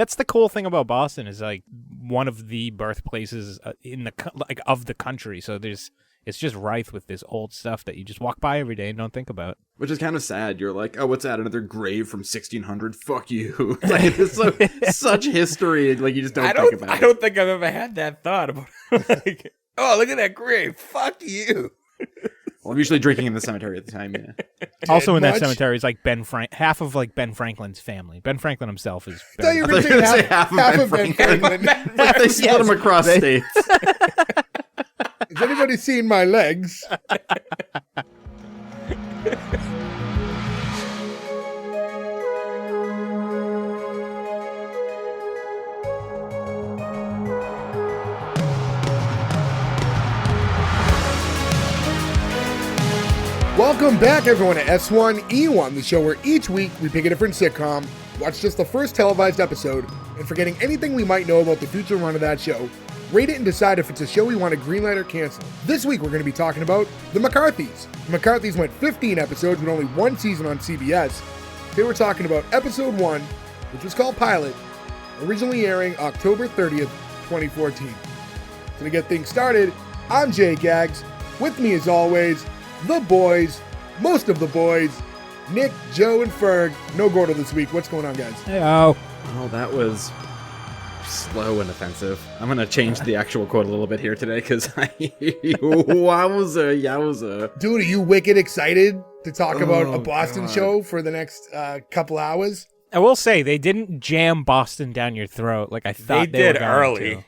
That's the cool thing about Boston is like one of the birthplaces of the country. So it's just rife with this old stuff that you just walk by every day and don't think about. Which is kind of sad. You're like, oh, what's that? Another grave from 1600? Fuck you. Like, it's such history. Like, you just don't think about it. I don't think I've ever had that thought about like, oh, look at that grave. Fuck you. Well, I'm usually drinking in the cemetery at the time, yeah. Also in that cemetery is like half of like Ben Franklin's family. Ben Franklin himself is. I thought you were going to say half of Ben Franklin. They split him across states. Has anybody seen my legs? Welcome back, everyone, to S1E1, the show where each week we pick a different sitcom, watch just the first televised episode, and forgetting anything we might know about the future run of that show, rate it and decide if it's a show we want to greenlight or cancel. This week we're going to be talking about the McCarthys. The McCarthys went 15 episodes with only one season on CBS. Today we're talking about episode 1, which was called Pilot, originally airing October 30th, 2014. So to get things started, I'm Jay Gags. With me as always, the boys, most of the boys, Nick, Joe, and Ferg. No Gordo this week. What's going on, guys? Hey-o. Oh, that was slow and offensive. I'm going to change the actual quote a little bit here today because yowza. Dude, are you wicked excited to talk about a Boston show for the next couple hours? I will say they didn't jam Boston down your throat like I thought they were going early. to.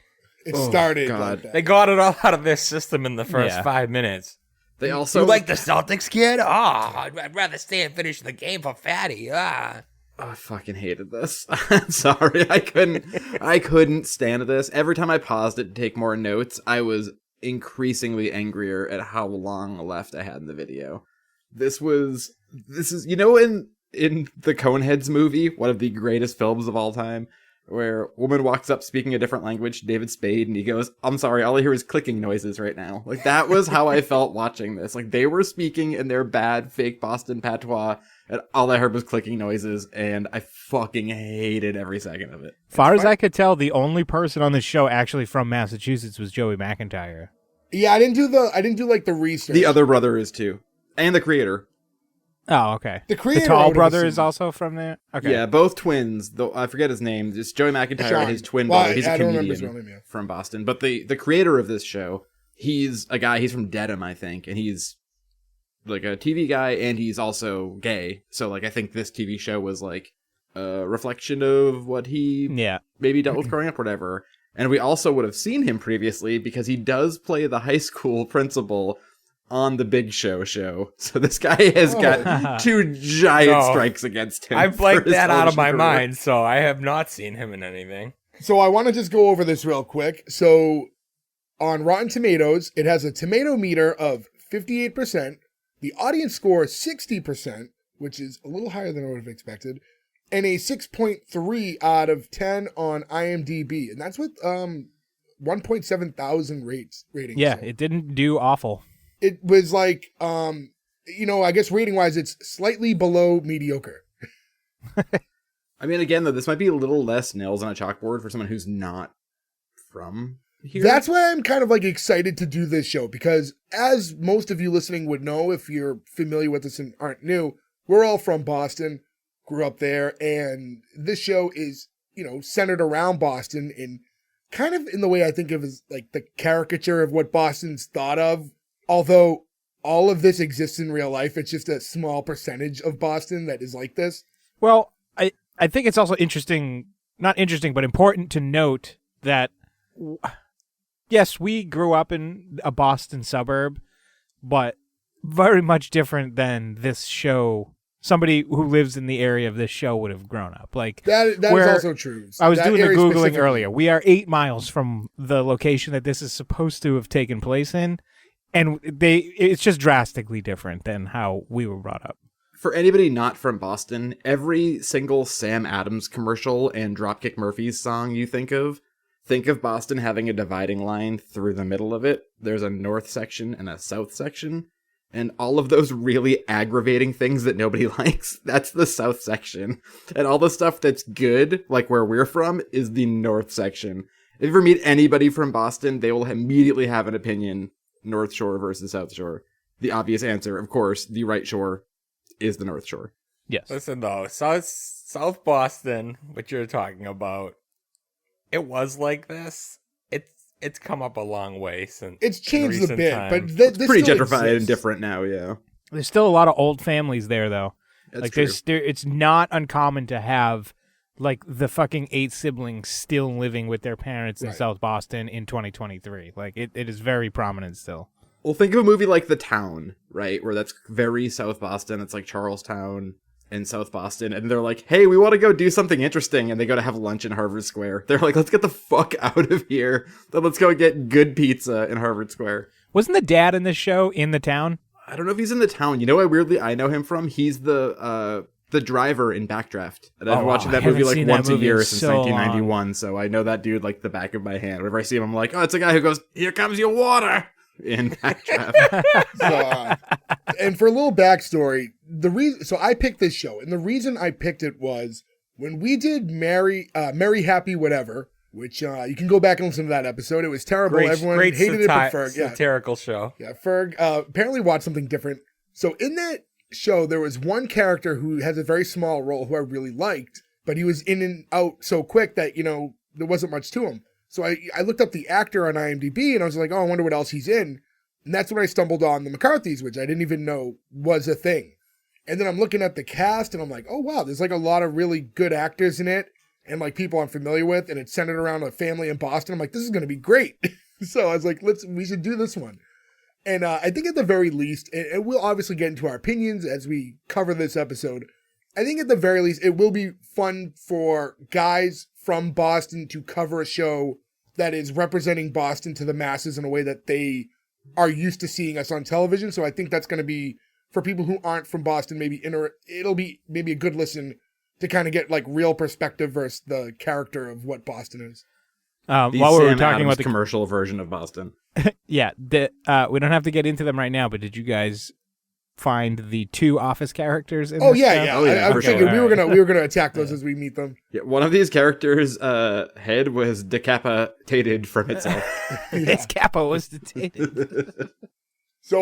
It started like that. They got it all out of their system in the first 5 minutes. They also You like the Celtics, kid? Oh, I'd rather stay and finish the game for Fatty. Ah. Oh, I fucking hated this. Sorry, I couldn't stand this. Every time I paused it to take more notes, I was increasingly angrier at how long left I had in the video. This is, you know, in the Coneheads movie, one of the greatest films of all time, where a woman walks up speaking a different language to David Spade, and he goes, I'm sorry, all I hear is clicking noises right now. Like, that was how I felt watching this. Like, they were speaking in their bad, fake Boston patois, and all I heard was clicking noises, and I fucking hated every second of it. Far as I could tell, the only person on this show actually from Massachusetts was Joey McIntyre. Yeah, I didn't do the research. The other brother is too. And the creator. Oh, okay. The creator tall brother is also from there? Okay. Yeah, both twins, though I forget his name. Just Joey McIntyre and his twin brother. He's a comedian from Boston. But the creator of this show, he's a guy, he's from Dedham, I think, and he's like a TV guy, and he's also gay. So like I think this TV show was like a reflection of what he maybe dealt with growing up or whatever. And we also would have seen him previously because he does play the high school principal on the Big Show. So this guy has got two giant strikes against him. I blanked that out of my mind, so I have not seen him in anything. So I want to just go over this real quick. So on Rotten Tomatoes, it has a tomato meter of 58%, the audience score 60%, which is a little higher than I would have expected, and a 6.3 out of 10 on IMDb. And that's with 1.7 thousand ratings. Yeah, it didn't do awful. It was like, I guess rating-wise, it's slightly below mediocre. I mean, again, though, this might be a little less nails on a chalkboard for someone who's not from here. That's why I'm kind of like excited to do this show, because as most of you listening would know, if you're familiar with us and aren't new, we're all from Boston, grew up there, and this show is, centered around Boston in kind of in the way I think of as like the caricature of what Boston's thought of. Although all of this exists in real life, it's just a small percentage of Boston that is like this. Well, I think it's also not interesting, but important to note that, yes, we grew up in a Boston suburb, but very much different than this show. Somebody who lives in the area of this show would have grown up. Like that is also true. I was doing the Googling earlier. We are 8 miles from the location that this is supposed to have taken place in. And it's just drastically different than how we were brought up. For anybody not from Boston, every single Sam Adams commercial and Dropkick Murphys song you think of Boston having a dividing line through the middle of it. There's a north section and a south section. And all of those really aggravating things that nobody likes, that's the south section. And all the stuff that's good, like where we're from, is the north section. If you ever meet anybody from Boston, they will immediately have an opinion, North Shore versus South Shore. The obvious answer, of course, the right shore is the North Shore. Yes. Listen, though, South Boston, what you're talking about, it was like this. It's come up a long way since. It's changed a bit, but It's pretty gentrified and different now, yeah. There's still a lot of old families there, though. That's like, true. it's not uncommon to have, like, the fucking 8 siblings still living with their parents in Right. South Boston in 2023. Like, it is very prominent still. Well, think of a movie like The Town, right? Where that's very South Boston. It's like Charlestown and South Boston. And they're like, hey, we want to go do something interesting. And they go to have lunch in Harvard Square. They're like, let's get the fuck out of here. Then let's go get good pizza in Harvard Square. Wasn't the dad in this show in The Town? I don't know if he's in The Town. You know what weirdly I know him from? He's the driver in Backdraft. And I've been watching that movie like once a year since 1991. So I know that dude like the back of my hand. Whenever I see him, I'm like, oh, it's a guy who goes, here comes your water. In Backdraft. And for a little backstory, so I picked this show, and the reason I picked it was when we did Merry Happy Whatever, which you can go back and listen to that episode. It was terrible. Everyone hated it but Ferg. Satirical show. Yeah, Ferg apparently watched something different. So in that show, there was one character who has a very small role who I really liked, but he was in and out so quick that, there wasn't much to him. So I looked up the actor on IMDb, and I was like, oh, I wonder what else he's in. And that's when I stumbled on the McCarthys, which I didn't even know was a thing. And then I'm looking at the cast, and I'm like, oh, wow, there's like a lot of really good actors in it, and like people I'm familiar with, and it's centered around a family in Boston. I'm like, this is going to be great. So I was like, we should do this one. And I think at the very least, and we'll obviously get into our opinions as we cover this episode, I think at the very least, it will be fun for guys from Boston to cover a show that is representing Boston to the masses in a way that they are used to seeing us on television. So I think that's going to be, for people who aren't from Boston, it'll be maybe a good listen to kind of get like real perspective versus the character of what Boston is. While we were talking about the commercial version of Boston. Yeah, we don't have to get into them right now, but did you guys find the 2 Office characters in this show? I figured we were gonna attack those as we meet them. Yeah, one of these characters' head was decapitated from itself. His capo was detained. So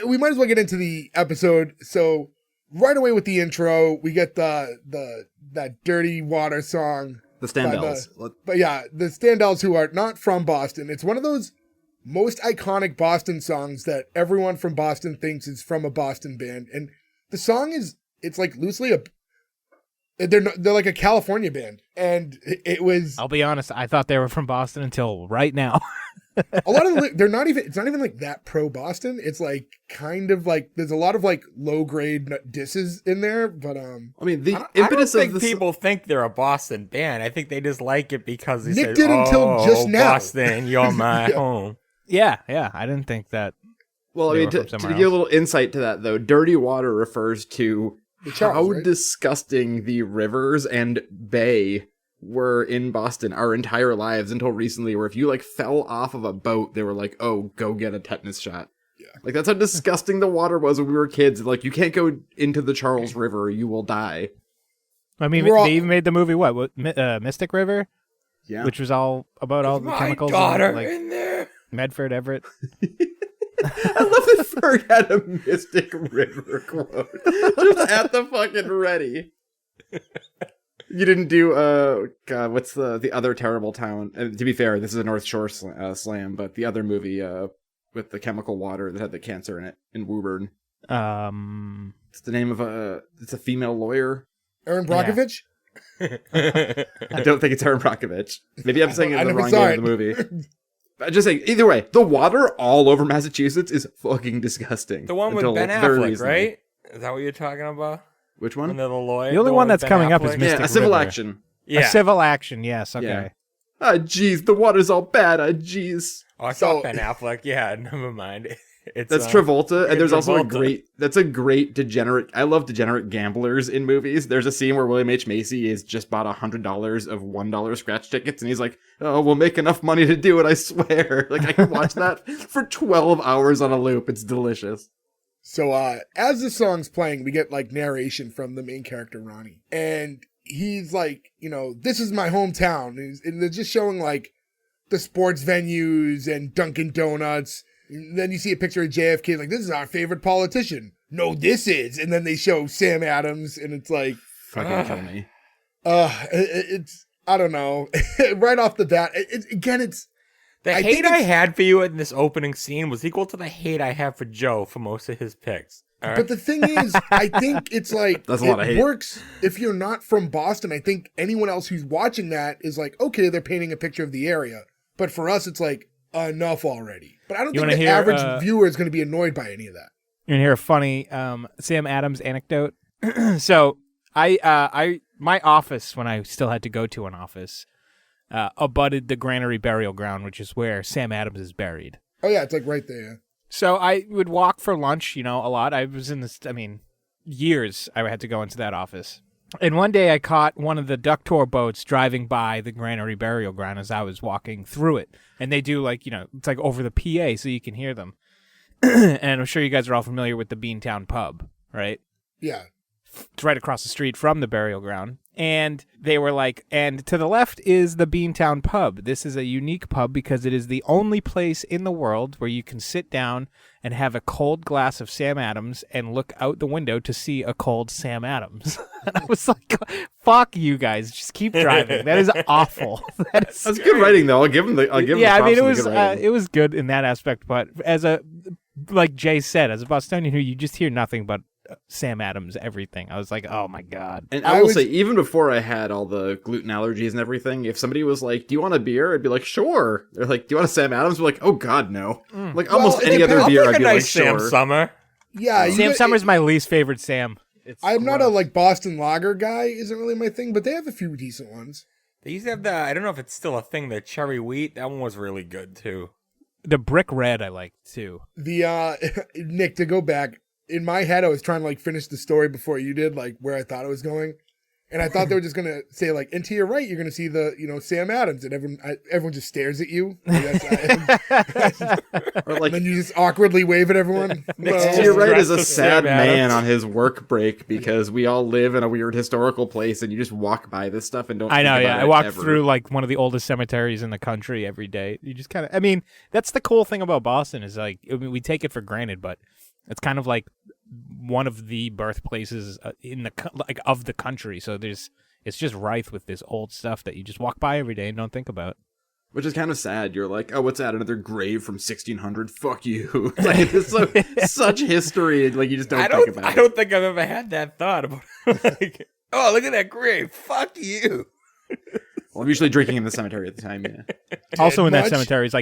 we might as well get into the episode. So right away with the intro, we get that Dirty Water song. The Standells. But yeah, the Standells, who are not from Boston. It's one of those most iconic Boston songs that everyone from Boston thinks is from a Boston band. And the song it's like loosely they're like a California band. And it was... I'll be honest, I thought they were from Boston until right now. A lot of it's not even like that pro Boston. It's like kind of like there's a lot of like low grade disses in there, but I mean the impetus I don't think people think they're a Boston band. I think they just like it because they Nick did until just now. Boston, you're my home. Yeah, I didn't think that. Well, I mean, to give a little insight to that though, Dirty Water refers to how disgusting the rivers and bay were in Boston our entire lives until recently, where if you like fell off of a boat, they were like, oh, go get a tetanus shot. Yeah. Like that's how disgusting the water was when we were kids. Like you can't go into the Charles River, you will die. I mean, they even made the movie, Mystic River? Yeah. Which was all about all the chemicals. Daughter in, like, in there. Medford, Everett. I love that Ferg had a Mystic River quote. Just at the fucking ready. You didn't do, God, what's the other terrible town? And to be fair, this is a North Shore slam, but the other movie with the chemical water that had the cancer in it, in Woburn. It's the name of it's a female lawyer. Erin Brockovich? Yeah. I don't think it's Erin Brockovich. Maybe I'm saying it's the wrong name of the movie. I'm just saying, either way, the water all over Massachusetts is fucking disgusting. The one with Ben Affleck, right? Is that what you're talking about? Which one? The lawyer. The only one that's coming up is Mystic a civil River. action. Yeah. A civil action, yes, okay. Yeah. Ah, jeez, the water's all bad. Ah, jeez. Oh, I saw Ben Affleck. Yeah, never mind. That's Travolta, and there's also a great degenerate. I love degenerate gamblers in movies. There's a scene where William H. Macy has just bought $100 of $1 scratch tickets, and he's like, "Oh, we'll make enough money to do it. I swear." Like I can watch that for 12 hours on a loop. It's delicious. So as the song's playing, we get like narration from the main character, Ronny. And he's like, this is my hometown. And they're just showing like the sports venues and Dunkin' Donuts. And then you see a picture of JFK, like, this is our favorite politician. No, this is. And then they show Sam Adams, and it's like, Fucking kill me. it's, I don't know. Right off the bat, it's The hate I had for you in this opening scene was equal to the hate I have for Joe for most of his picks. But the thing is, I think it's like, That's a lot of hate. It works if you're not from Boston. I think anyone else who's watching that is like, okay, they're painting a picture of the area. But for us, it's like, enough already. But I don't think the average viewer is going to be annoyed by any of that. You want to hear a funny Sam Adams anecdote? So my office, when I still had to go to an office, abutted the Granary Burial Ground, which is where Sam Adams is buried. Oh, yeah, it's like right there. So I would walk for lunch, a lot. I was in this, years I had to go into that office. And one day I caught one of the duck tour boats driving by the Granary Burial Ground as I was walking through it. And they do it's like over the PA so you can hear them. And I'm sure you guys are all familiar with the Beantown Pub, right? Yeah. It's right across the street from the burial ground. And they were like, and to the left is the Beantown Pub. This is a unique pub because it is the only place in the world where you can sit down and have a cold glass of Sam Adams and look out the window to see a cold Sam Adams. And I was like, fuck you guys. Just keep driving. That is awful. That's good writing, though. I'll give him the props it was good in that aspect. But like Jay said, as a Bostonian who you just hear nothing but Sam Adams everything, I was like, oh my god. And I will say, even before I had all the gluten allergies and everything, if somebody was like, do you want a beer? I'd be like, sure. They're like, do you want a Sam Adams? We're like, oh god, no. Like almost any other beer, I'd be like, sure. Sam Summer. Yeah, Sam Summer's my least favorite Sam. I'm not a Boston lager guy, isn't really my thing, but they have a few decent ones. They used to have I don't know if it's still a thing, the cherry wheat. That one was really good too. The brick red I like too. The Nick, to go back, in my head, I was trying to finish the story before you did, where I thought it was going. And I thought they were just going to say, and to your right, you're going to see the, Sam Adams. And everyone just stares at you. Or then you just awkwardly wave at everyone. Next to your right is a sad man on his work break because we all live in a weird historical place and you just walk by this stuff and don't think about it. I walk through one of the oldest cemeteries in the country every day. You just kind of, that's the cool thing about Boston is we take it for granted, but it's kind of like one of the birthplaces of the country. So it's just rife with this old stuff that you just walk by every day and don't think about. Which is kind of sad. You're like, oh, what's that? Another grave from 1600? Fuck you. It's such history. You just don't think about it. I don't think I've ever had that thought about oh, look at that grave. Fuck you. Well, I'm usually drinking in the cemetery at the time, yeah. Also in that cemetery is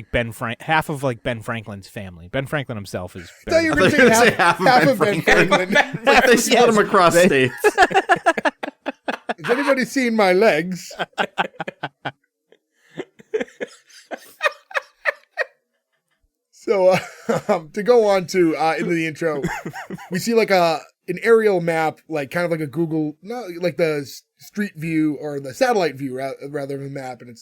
half of Ben Franklin's family. Ben Franklin himself is I thought you were going to say half of Ben Franklin. They split him across states. Has anybody seen my legs? So to go on to into the intro, we see an aerial map, kind of like a Google, the street view or the satellite view rather than a map, and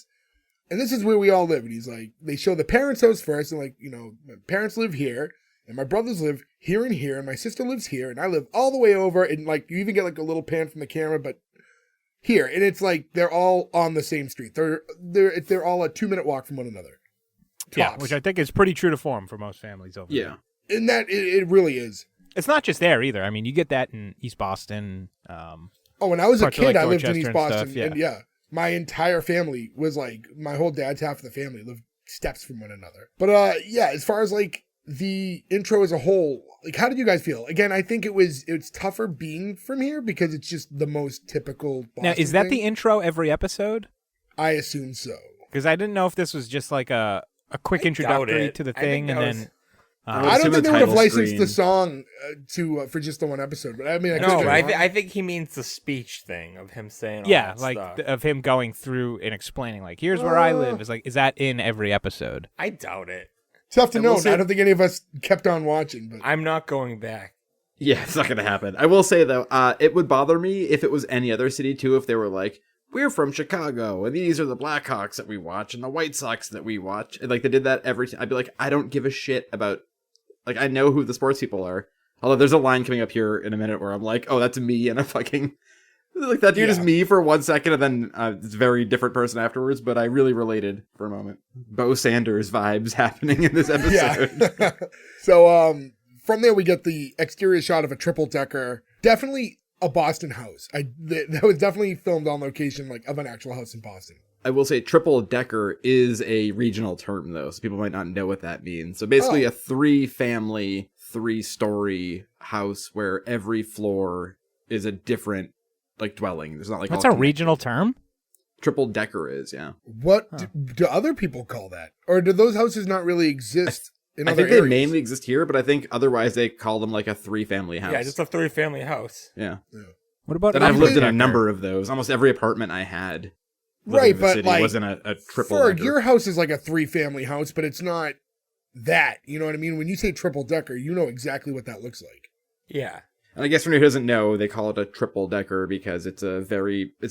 this is where we all live. And he's like, they show the parents' house first, and my parents live here, and my brothers live here, and my sister lives here, and I live all the way over, and you even get a little pan from the camera, but here, and it's they're all on the same street. They're all a 2-minute walk from one another. Tops. Yeah, which I think is pretty true to form for most families over there. And that it really is. It's not just there either. You get that in East Boston. When I was a kid, I lived in East Boston. Stuff, and my entire family was my whole dad's half of the family lived steps from one another. But as far as the intro as a whole, how did you guys feel? Again, I think it's tougher being from here because it's just the most typical Boston Now, is that thing. the intro every episode? I assume so. Because I didn't know if this was just a quick introductory to the thing, and then I don't think they would have licensed the song for just the one episode. But I think he means the speech thing of him saying all that stuff. Of him going through and explaining here's where I live. Is that in every episode? I doubt it. Tough to know. I don't think any of us kept on watching. But I'm not going back. Yeah, it's not going to happen. I will say, though, it would bother me if it was any other city, too, if they were like, we're from Chicago, and these are the Blackhawks that we watch, and the White Sox that we watch. And they did that every time. I'd be like, I don't give a shit about... I know who the sports people are. Although there's a line coming up here in a minute where I'm like, oh, that's me, and I fucking like that dude is me for 1 second, and then it's a very different person afterwards. But I really related for a moment. Bo Sanders vibes happening in this episode. Yeah. So from there we get the exterior shot of a triple decker. Definitely a Boston house. That was definitely filmed on location, like of an actual house in Boston. I will say triple decker is a regional term, though, so people might not know what that means. So basically a 3-family, 3-story house where every floor is a different like dwelling. There's not like That's a regional term? Triple decker is, yeah. What do other people call that? Or do those houses not really exist in I other think areas? they mainly exist here, but I think otherwise they call them like a 3-family house. Yeah, just a 3-family house. Yeah. What about And I've lived in a decker? number of those. Almost every apartment I had Right, in the but city like was in a triple Ferg, decker. your house is like a 3-family house, but it's not that. You know what I mean? When you say triple decker, you know exactly what that looks like. Yeah. And I guess for anyone who doesn't know, they call it a triple decker because it's a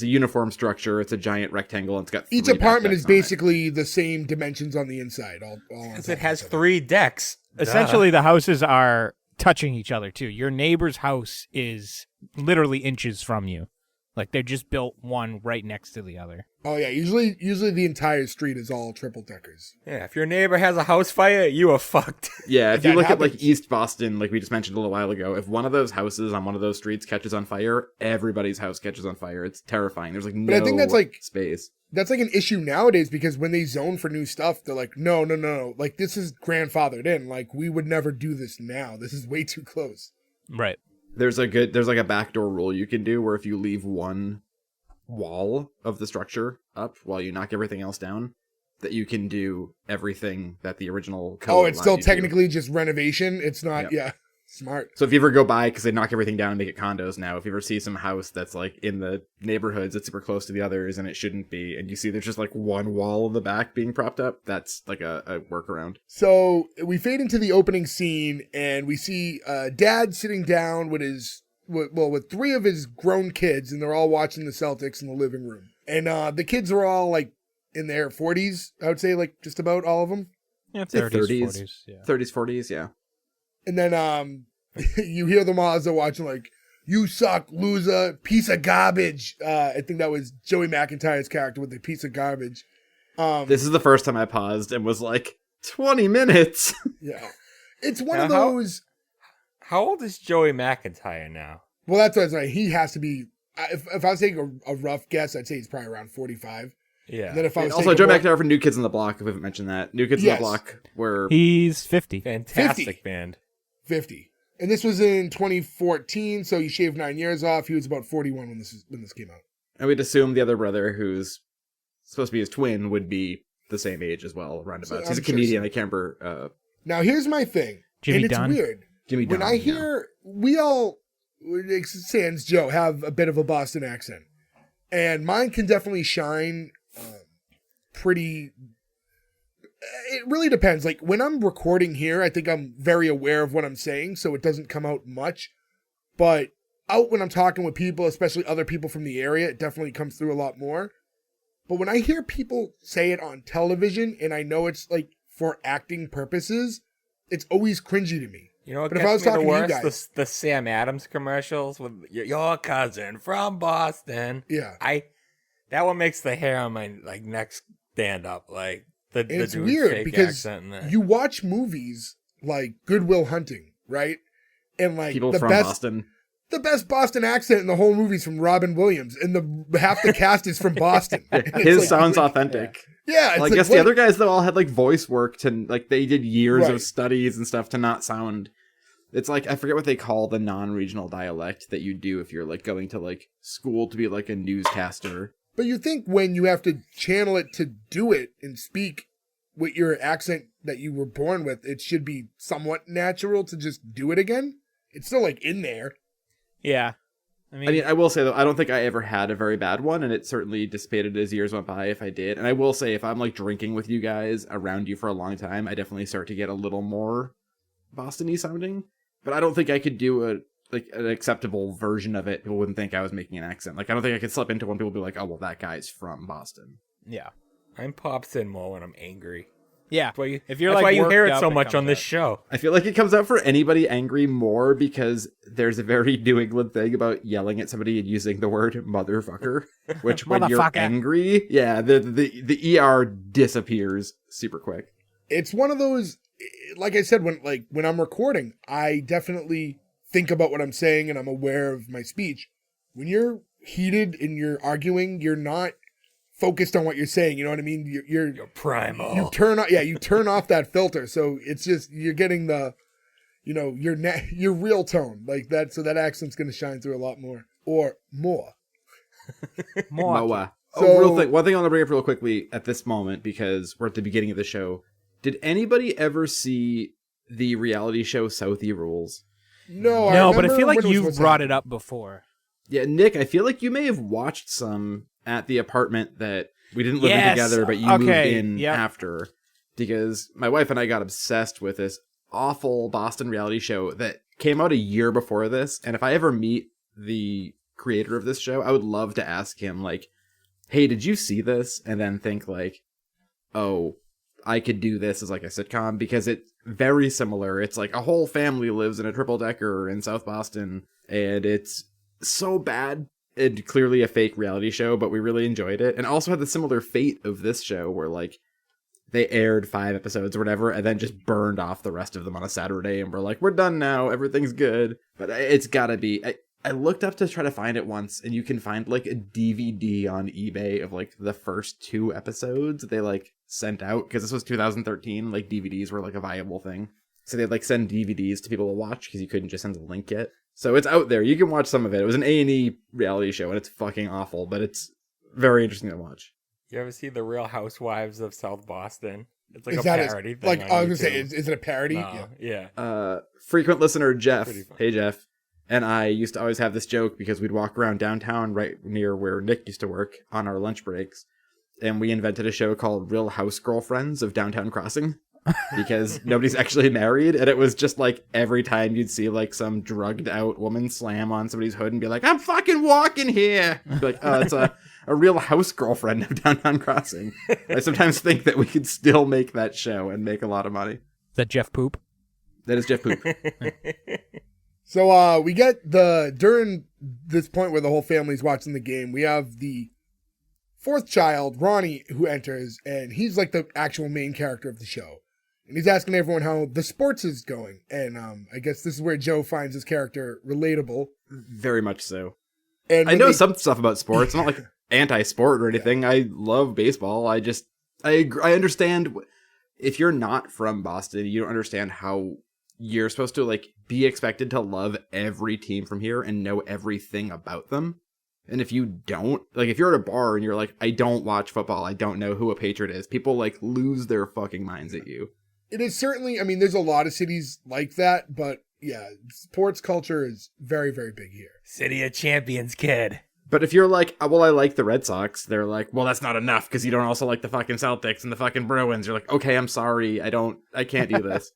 uniform structure. It's a giant rectangle. And it's got Each 3 apartment decks is on it. basically the same dimensions on the inside. All on Because top it has of each other. 3 decks. Essentially, the houses are touching each other, too. Your neighbor's house is literally inches from you. Like, they just built one right next to the other. Oh yeah, usually the entire street is all triple deckers. Yeah, if your neighbor has a house fire, you are fucked. Yeah, if you That look at like happens. East Boston, like we just mentioned a little while ago, if one of those houses on one of those streets catches on fire, everybody's house catches on fire. It's terrifying. There's like no I think that's, like- space. That's like an issue nowadays because when they zone for new stuff, they're like, no. Like, this is grandfathered in. Like, we would never do this now. This is way too close. Right. There's like a backdoor rule you can do where if you leave one wall of the structure up while you knock everything else down, that you can do everything that the original code Oh, it's allowed still you to. technically just renovation. It's not, Yep. yeah. Smart. So if you ever go by, because they knock everything down and make it condos now, if you ever see some house that's like in the neighborhoods that's super close to the others and it shouldn't be, and you see there's just like one wall in the back being propped up, that's like a workaround. So we fade into the opening scene and we see Dad sitting down with with 3 of his grown kids, and they're all watching the Celtics in the living room. And the kids are all like in their 40s, I would say, like just about all of them. Yeah, Say 30s, 40s. Yeah. 30s, 40s, yeah. And then you hear them all as they're watching, like, "You suck, loser, piece of garbage." I think that was Joey McIntyre's character with the piece of garbage. This is the first time I paused and was like, 20 minutes! Yeah. It's one of Now, how- those... How old is Joey McIntyre now? Well, that's what I was like. He has to be... If I was taking a rough guess, I'd say he's probably around 45. Yeah. And then if I was Also, taking Joe more- McIntyre for New Kids on the Block, if we haven't mentioned that. New Kids on Yes. the Block, where... He's 50. Fantastic 50. band. 50. And this was in 2014, so he shaved 9 years off. He was about 41 when this came out. And we'd assume the other brother, who's supposed to be his twin, would be the same age as well, roundabouts. So He's a I'm sure comedian, so. I can't remember... Now, here's my thing. Jimmy and it's Dunn? weird. Jimmy When Dunn, I hear... We all, sans Joe, have a bit of a Boston accent. And mine can definitely shine pretty... It really depends. Like, when I'm recording here, I think I'm very aware of what I'm saying, so it doesn't come out much. But out when I'm talking with people, especially other people from the area, it definitely comes through a lot more. But when I hear people say it on television, and I know it's, like, for acting purposes, it's always cringy to me. You know what But if I was gets me the talking to you worst? guys- The Sam Adams commercials with your cousin from Boston. Yeah. That one makes the hair on my neck stand up. Like the And it's dude's weird fake because accent in that. you watch movies like Good Will Hunting, right? And like people the from best Boston. the best Boston accent in the whole movie is from Robin Williams, and the half the cast is from Boston. And it's His like, sounds authentic. Yeah, it's Well, I like, guess what- the other guys, though, all had like voice work to, like, they did years Right. of studies and stuff to not sound. It's like, I forget what they call the non-regional dialect that you do if you're like going to like school to be like a newscaster. But you think when you have to channel it to do it and speak with your accent that you were born with, it should be somewhat natural to just do it again. It's still like in there. Yeah. I mean, I will say, though, I don't think I ever had a very bad one, and it certainly dissipated as years went by if I did. And I will say, if I'm like drinking with you guys around you for a long time, I definitely start to get a little more Boston-y sounding. But I don't think I could do an acceptable version of it. People wouldn't think I was making an accent. Like, I don't think I could slip into one. People would be like, oh, well, that guy's from Boston. yeah. I'm pops in more when I'm angry. Yeah. That's why you, If you're that's like why you hear worked it up, so it much on comes this out. show. I feel like it comes out for anybody angry more because there's a very New England thing about yelling at somebody and using the word motherfucker, which when you're Motherfucker. angry, yeah, the ER disappears super quick. It's one of those, like I said, when I'm recording, I definitely think about what I'm saying and I'm aware of my speech. When you're heated and you're arguing, you're not focused on what you're saying. You know what I mean? You're Primal. you turn off that filter. So it's just, you're getting the, your real tone like that. So that accent's going to shine through a lot more or more. Moa. So- Real thing. One thing I want to bring up real quickly at this moment, because we're at the beginning of the show. Did anybody ever see the reality show Southie Rules? No, No, but I feel like when it was you've supposed to brought happen. it up before. Yeah, Nick, I feel like you may have watched some at the apartment that we didn't live in Yes, together, but you moved okay, in yep. after. Because my wife and I got obsessed with this awful Boston reality show that came out a year before this. And if I ever meet the creator of this show, I would love to ask him, like, hey, did you see this? And then think, like, oh, I could do this as like a sitcom, because it's very similar. It's like a whole family lives in a triple decker in South Boston, and it's so bad. It's clearly a fake reality show, but we really enjoyed it. And also had the similar fate of this show where like they aired 5 episodes or whatever and then just burned off the rest of them on a Saturday and we're like, we're done now, everything's good. But it's gotta be. I looked up to try to find it once, and you can find like a DVD on eBay of like the first 2 episodes they like sent out, because this was 2013. Like DVDs were like a viable thing, so they'd like send DVDs to people to watch because you couldn't just send a link yet. So it's out there. You can watch some of it. It was an A&E reality show, and it's fucking awful, but it's very interesting to watch. You ever see The Real Housewives of South Boston? It's like Is a that parody thing. like on I was gonna say, YouTube. is it a parody? No, yeah. Frequent listener Jeff, Pretty fun. hey Jeff, and I used to always have this joke because we'd walk around downtown right near where Nick used to work on our lunch breaks, and we invented a show called Real House Girlfriends of Downtown Crossing, because nobody's actually married, and it was just like every time you'd see like some drugged out woman slam on somebody's hood and be like, I'm fucking walking here. Be like, oh, it's a real house girlfriend of Downtown Crossing. I sometimes think that we could still make that show and make a lot of money. Is that Jeff Poop? That is Jeff Poop. So we get during this point where the whole family's watching the game, we have the 4th child, Ronny, who enters, and he's like the actual main character of the show. And he's asking everyone how the sports is going. And I guess this is where Joe finds his character relatable. Very much so. And I when know they- some stuff about sports. I'm not like anti-sport or anything. I love baseball. I understand if you're not from Boston, you don't understand how you're supposed to like be expected to love every team from here and know everything about them. And if you don't, like if you're at a bar and you're like, I don't watch football, I don't know who a Patriot is, people like lose their fucking minds at you. It is certainly, I mean, there's a lot of cities like that, but yeah, sports culture is very, very big here. City of Champions, kid. But if you're like, oh, well, I like the Red Sox, they're like, well, that's not enough because you don't also like the fucking Celtics and the fucking Bruins. You're like, okay, I'm sorry, I can't do this.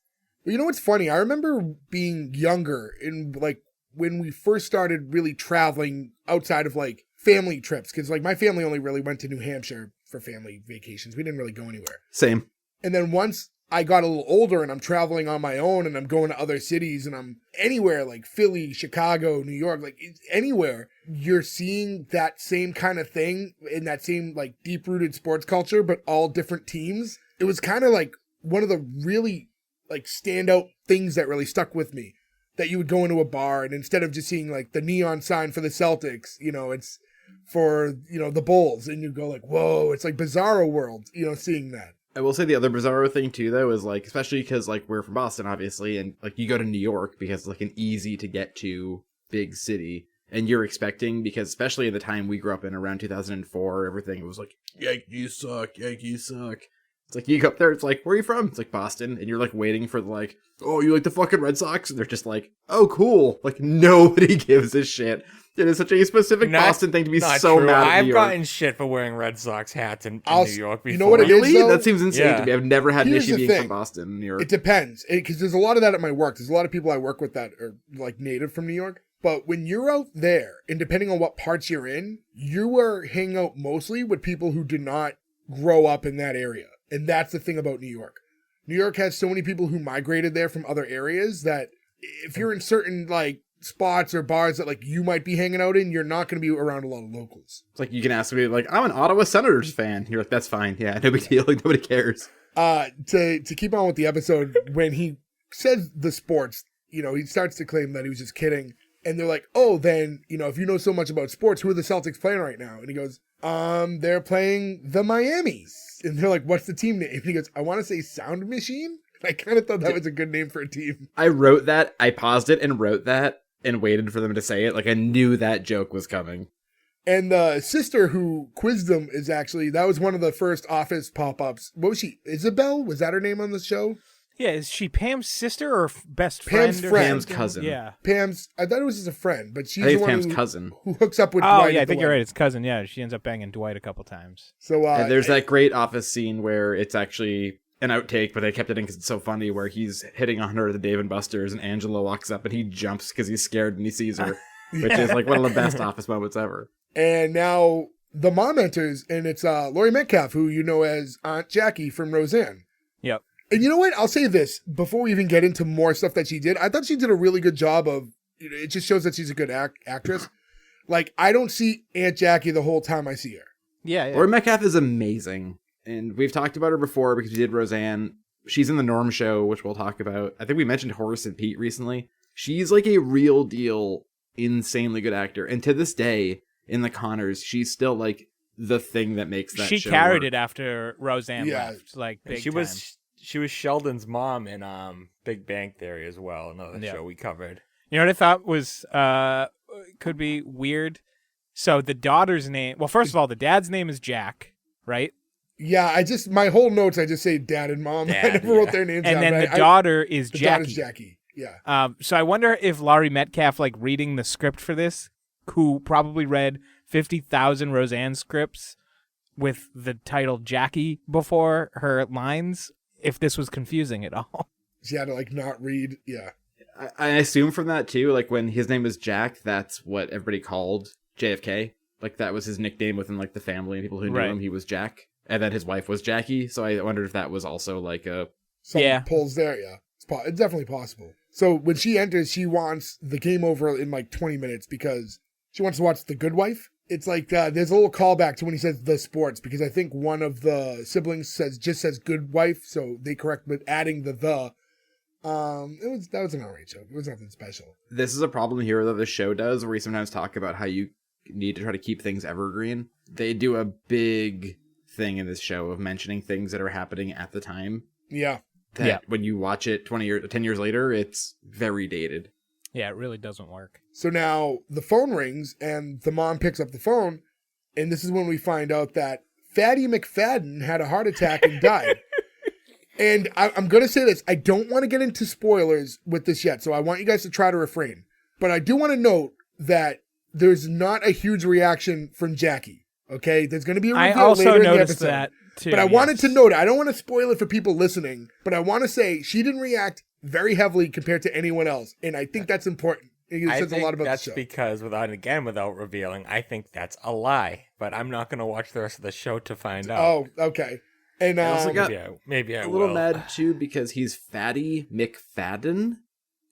Well, you know what's funny? I remember being younger and like when we first started really traveling outside of like family trips, because like my family only really went to New Hampshire for family vacations. We didn't really go anywhere. Same. And then once I got a little older and I'm traveling on my own and I'm going to other cities and I'm anywhere like Philly, Chicago, New York, like anywhere, you're seeing that same kind of thing in that same like deep rooted sports culture, but all different teams. It was kind of like one of the really like standout things that really stuck with me, that you would go into a bar and instead of just seeing like the neon sign for the Celtics, it's for, the Bulls, and you go like, whoa, it's like Bizarro World, seeing that. I will say the other bizarro thing too, though, is like, especially because like we're from Boston, obviously, and like you go to New York because it's like an easy to get to big city, and you're expecting, because especially at the time we grew up in around 2004, everything was like, Yankees suck, Yankees suck. It's like you go up there, it's like, where are you from? It's like Boston, and you're like waiting for the like, oh, you like the fucking Red Sox? And they're just like, oh, cool. Like nobody gives a shit. It is such a specific Boston thing to be so true. mad at I've New York. gotten shit for wearing Red Sox hats in New York before. You know what it is? Really? though? That seems insane Yeah. to me. I've never had an Here's issue the being thing. from Boston, New York. It depends, because there's a lot of that at my work. There's a lot of people I work with that are like native from New York. But when you're out there, and depending on what parts you're in, you are hanging out mostly with people who did not grow up in that area. And that's the thing about New York. New York has so many people who migrated there from other areas that if you're in certain like spots or bars that like you might be hanging out in, you're not going to be around a lot of locals. It's like you can ask me, like, I'm an Ottawa Senators fan. You're like, that's fine. Yeah, no big deal. Like, nobody cares. To keep on with the episode, when he says the sports, he starts to claim that he was just kidding. And they're like, oh, then, if you know so much about sports, who are the Celtics playing right now? And he goes, they're playing the Miamis. And they're like, what's the team name? And he goes, I want to say Sound Machine. I kind of thought that was a good name for a team. I wrote that. I paused it and wrote that and waited for them to say it. Like, I knew that joke was coming. And the sister who quizzed them that was one of the first Office pop-ups. What was she? Isabel? Was that her name on the show? Yeah, is she Pam's sister or best friend? Pam's friend. Pam's cousin. Yeah. I thought it was just a friend, but she's I think the one Pam's cousin. who hooks up with Oh, Dwight. yeah, I think you're right. It's cousin. Yeah, she ends up banging Dwight a couple times. So And there's that great Office scene where it's actually an outtake, but they kept it in because it's so funny, where he's hitting on her at the Dave & Buster's, and Angela walks up and he jumps because he's scared and he sees her, which is like one of the best Office moments ever. And now the mom enters, and it's Laurie Metcalf, who you know as Aunt Jackie from Roseanne. Yep. And you know what? I'll say this before we even get into more stuff that she did. I thought she did a really good job of, it just shows that she's a good actress. Like, I don't see Aunt Jackie the whole time I see her. Yeah. Laurie Metcalf is amazing. And we've talked about her before because we did Roseanne. She's in the Norm Show, which we'll talk about. I think we mentioned Horace and Pete recently. She's like a real deal, insanely good actor. And to this day, in the Connors, she's still like the thing that makes that show She carried work. it after Roseanne left. Like, big time. She was Sheldon's mom in Big Bang Theory as well, another show we covered. You know what I thought was could be weird? So the daughter's name, well, first of all, the dad's name is Jack, right? Yeah, my whole notes, I just say dad and mom. I never wrote their names and down. And then the daughter is the Jackie. daughter's Jackie, yeah. So I wonder if Laurie Metcalf, like, reading the script for this, who probably read 50,000 Roseanne scripts with the title Jackie before her lines, if this was confusing at all. She had to, like, not read, yeah. I assume from that, too, like, when his name is Jack, that's what everybody called JFK. Like, that was his nickname within, like, the family and people who knew him. He was Jack. And then his wife was Jackie. So I wondered if that was also, like, a... Something pulls there, yeah. It's definitely possible. So when she enters, she wants the game over in, like, 20 minutes because she wants to watch The Good Wife. It's like, there's a little callback to when he says the sports, because I think one of the siblings just says good wife, so they correct with adding the. That was an alright joke. It was nothing special. This is a problem here that the show does, where we sometimes talk about how you need to try to keep things evergreen. They do a big thing in this show of mentioning things that are happening at the time. Yeah. When you watch it 10 years later, it's very dated. Yeah, it really doesn't work. So now the phone rings and the mom picks up the phone, and this is when we find out that Fatty McFadden had a heart attack and died. And I'm going to say this. I don't want to get into spoilers with this yet, so I want you guys to try to refrain. But I do want to note that there's not a huge reaction from Jackie, okay? There's going to be a reveal I also later in the noticed episode. that, too. But I wanted to note it. I don't want to spoil it for people listening, but I want to say she didn't react very heavily compared to anyone else, and I think that's important. It says a lot about the show. That's because, without revealing, I think that's a lie. But I'm not going to watch the rest of the show to find out. Oh, okay. And I also got maybe I a little will. mad, too, because he's Fatty McFadden.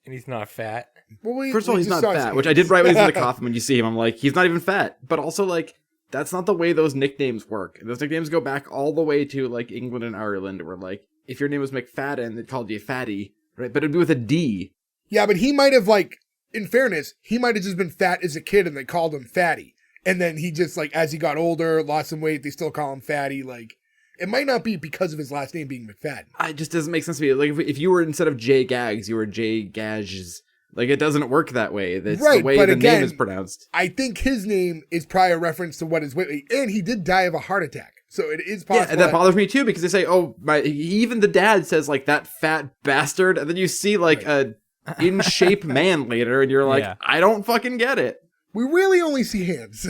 And he's not fat. Well, First of all, he's not fat, which I did write when he's in the coffin when you see him. I'm like, he's not even fat. But also, like, that's not the way those nicknames work. Those nicknames go back all the way to, like, England and Ireland, where, like, if your name was McFadden, they called you Fatty, right? But it'd be with a D. Yeah, but he might have, like, in fairness, he might have just been fat as a kid and they called him Fatty. And then he just, like, as he got older, lost some weight, they still call him Fatty. Like, it might not be because of his last name being McFadden. It just doesn't make sense to me. Like, if you were, instead of J Gags, you were J Gages. Like, it doesn't work that way. That's right, the way but the again, name is pronounced. I think his name is probably a reference to what his weight, and he did die of a heart attack. So it is possible. Yeah, and that bothers me too, because they say, oh, even the dad says, like, that fat bastard, and then you see, like, a in-shape man later, and you're like, I don't fucking get it. We really only see hands.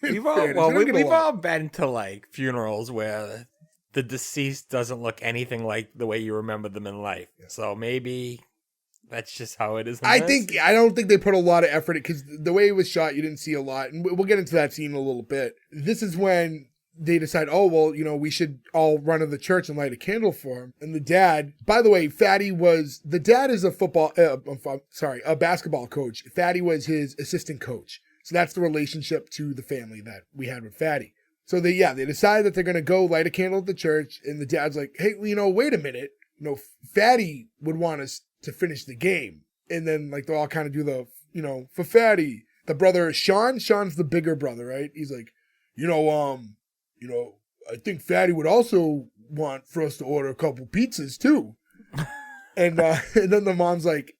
We've all been to, like, funerals where the deceased doesn't look anything like the way you remember them in life. Yeah. So maybe that's just how it is. I don't think they put a lot of effort in, because the way it was shot, you didn't see a lot. And we'll get into that scene in a little bit. This is when they decide, oh, well, we should all run to the church and light a candle for him. And the dad, by the way, the dad is a basketball coach. Fatty was his assistant coach. So that's the relationship to the family that we had with Fatty. So they decide that they're going to go light a candle at the church. And the dad's like, hey, wait a minute. Fatty would want us to finish the game. And then like they'll all kind of do the, for Fatty. The brother, Sean's the bigger brother, right? He's like, I think Fatty would also want for us to order a couple pizzas too. and then the mom's like,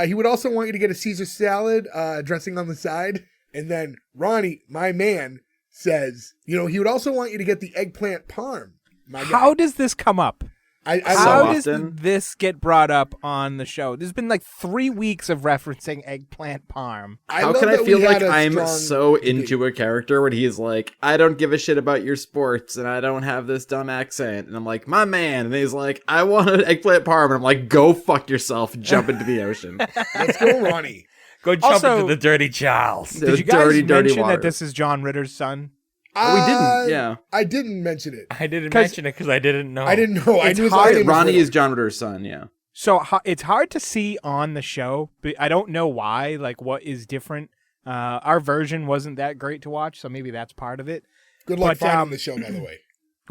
he would also want you to get a Caesar salad, dressing on the side. And then Ronny, my man, says, he would also want you to get the eggplant parm. How does this come up? How does this get brought up on the show? There's been like 3 weeks of referencing eggplant parm. How can I feel like I'm so into a character when he's like, I don't give a shit about your sports and I don't have this dumb accent. And I'm like, my man. And he's like, I want an eggplant parm. And I'm like, go fuck yourself. Jump into the ocean. Let's go, Ronny. Go jump into the dirty Charles. Did you guys mention that this is John Ritter's son? We didn't, yeah. I didn't mention it. I didn't mention it because I didn't know. I didn't know. I knew Ronny is John Ritter's son, yeah. So it's hard to see on the show, but I don't know why, like what is different. Our version wasn't that great to watch, so maybe that's part of it. Good luck finding the show, by the way.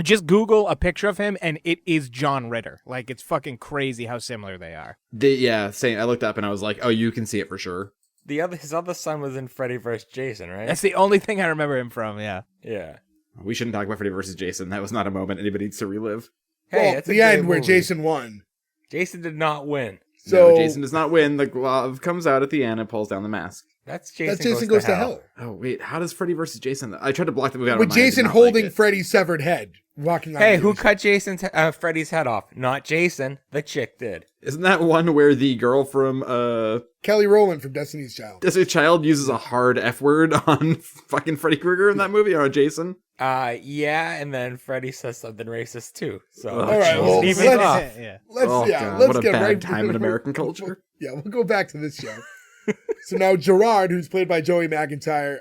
Just Google a picture of him, and it is John Ritter. Like, it's fucking crazy how similar they are. Yeah, same. I looked up and I was like, oh, you can see it for sure. His other son was in Freddy vs. Jason, right? That's the only thing I remember him from, yeah. Yeah. We shouldn't talk about Freddy vs. Jason. That was not a moment anybody needs to relive. Hey, it's the end where Jason won. Jason did not win. So Jason does not win. The glove comes out at the end and pulls down the mask. That's Jason goes to hell. Oh, wait. How does Freddy vs. Jason... I tried to block the movie out of with my mind. With Jason holding Freddy's severed head, walking on. Hey, who cut Freddy's head off? Not Jason. The chick did. Isn't that one where the girl from... Kelly Rowland from Destiny's Child. Destiny's Child uses a hard F word on fucking Freddy Krueger in that movie, or Jason? Yeah, and then Freddy says something racist too. So all right, well, let's get right time in American culture. Yeah, we'll go back to this show. So now Gerard, who's played by Joey McIntyre,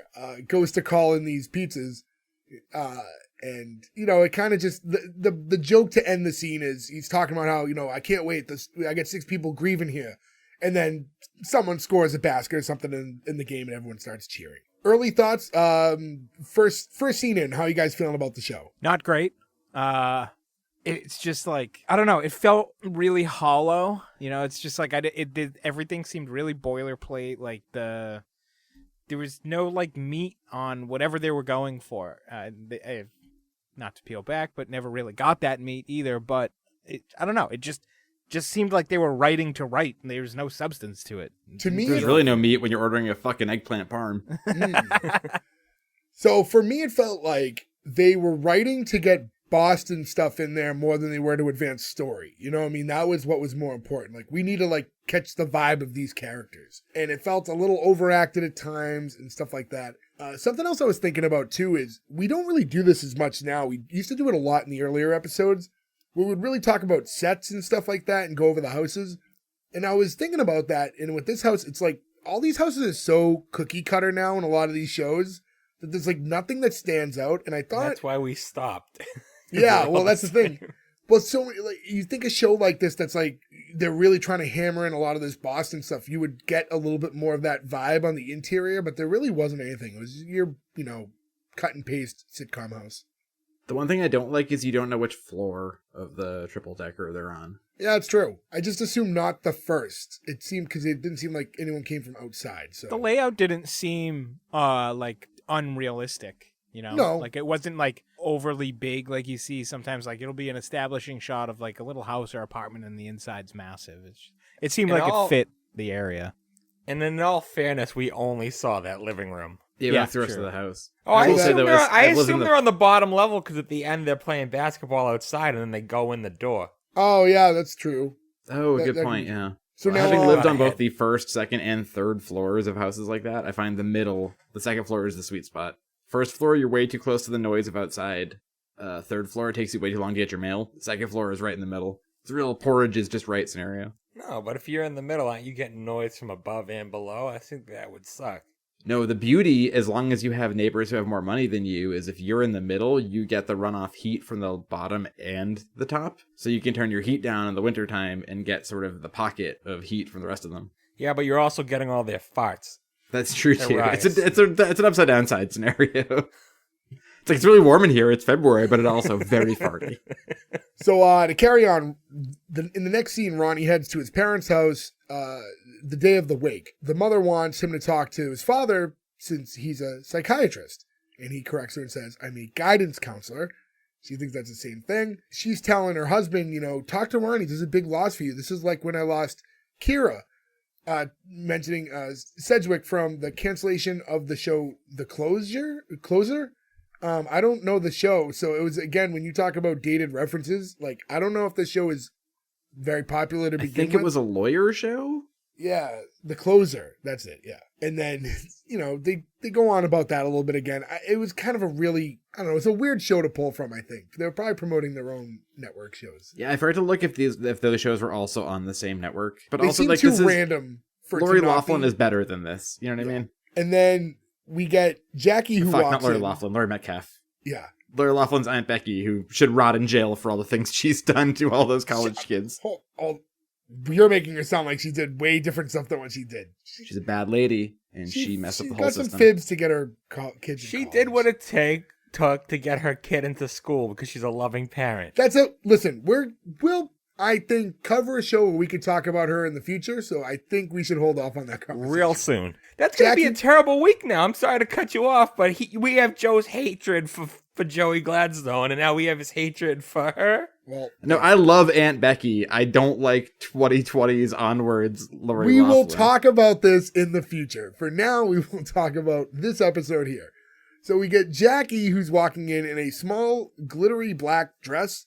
goes to call in these pizzas, and it kind of just the joke to end the scene is he's talking about how I can't wait. I get 6 people grieving here, and then someone scores a basket or something in the game, and everyone starts cheering. Early thoughts. First scene in. How are you guys feeling about the show? Not great. It's just like, I don't know. It felt really hollow. It's just like everything seemed really boilerplate. Like there was no like meat on whatever they were going for. Not to peel back, but never really got that meat either. But I don't know. It just seemed like they were writing to write, and there was no substance to it. To me, there's really no meat when you're ordering a fucking eggplant parm. So for me, it felt like they were writing to get Boston stuff in there more than they were to advance story. That was what was more important. Like, we need to catch the vibe of these characters. And it felt a little overacted at times and stuff like that. Something else I was thinking about too is we don't really do this as much now. We used to do it a lot in the earlier episodes. We would really talk about sets and stuff like that and go over the houses. And I was thinking about that. And with this house, it's like all these houses are so cookie cutter now in a lot of these shows that there's nothing that stands out. And I thought that's why we stopped. Yeah, well, that's the thing. Well, so you think a show like this that's they're really trying to hammer in a lot of this Boston stuff, you would get a little bit more of that vibe on the interior, but there really wasn't anything. It was your, cut and paste sitcom house. The one thing I don't like is you don't know which floor of the triple decker they're on. Yeah, it's true. I just assumed not the first. It seemed because it didn't seem like anyone came from outside. So the layout didn't seem unrealistic. No. It wasn't overly big like you see sometimes. It'll be an establishing shot of a little house or apartment and the inside's massive. It seemed it fit the area. And in all fairness, we only saw that living room. Yeah, that's the rest of the house. Oh, I assume they're on the bottom level because at the end they're playing basketball outside and then they go in the door. Oh, yeah, that's true. Oh, good point, yeah. So now, having lived on both the first, second, and third floors of houses like that, I find the second floor is the sweet spot. First floor, you're way too close to the noise of outside. Third floor, it takes you way too long to get your mail. Second floor is right in the middle. It's a real porridge is just right scenario. No, but if you're in the middle, aren't you getting noise from above and below? I think that would suck. No, the beauty, as long as you have neighbors who have more money than you, is if you're in the middle, you get the runoff heat from the bottom and the top. So you can turn your heat down in the wintertime and get sort of the pocket of heat from the rest of them. Yeah, but you're also getting all their farts. That's true, too. Rise. It's an upside down side scenario. It's like, it's really warm in here. It's February, but it's also very farty. So to carry on, in the next scene, Ronny heads to his parents' house the day of the wake. The mother wants him to talk to his father since he's a psychiatrist. And he corrects her and says, I'm a guidance counselor. She thinks that's the same thing. She's telling her husband, talk to Ronny. This is a big loss for you. This is like when I lost Kira. Mentioning Sedgwick from the cancellation of the show The Closer. I don't know the show, so it was, again, when you talk about dated references, like, I don't know if the show is very popular to begin with. I think it was a lawyer show? Yeah, The Closer. That's it, yeah. And then, they go on about that a little bit again. It was kind of a really, I don't know, it's a weird show to pull from, I think. They were probably promoting their own network shows. Yeah, I forgot to look if those shows were also on the same network. But they also, seem like, too this is random for it to Lori not Loughlin be. is better than this. You know what I mean? And then we get Jackie who walks not Lori in. Loughlin, Lori Metcalf. Yeah. Lori Loughlin's Aunt Becky, who should rot in jail for all the things she's done to all those college kids. You're making her sound like she did way different stuff than what she did. She's a bad lady, and she messed up the whole system. She got some fibs to get her kids. She did what it took to get her kid into school because she's a loving parent. Listen, we'll I think cover a show where we could talk about her in the future. So I think we should hold off on that conversation real soon. That's gonna be a terrible week now. I'm sorry to cut you off, but we have Joe's hatred for Joey Gladstone, and now we have his hatred for her. Well, no, I love Aunt Becky. I don't like 2020s onwards Lori We Loughlin. will talk about this in the future. For now, we will talk about this episode here. So we get Jackie, who's walking in a small, glittery black dress.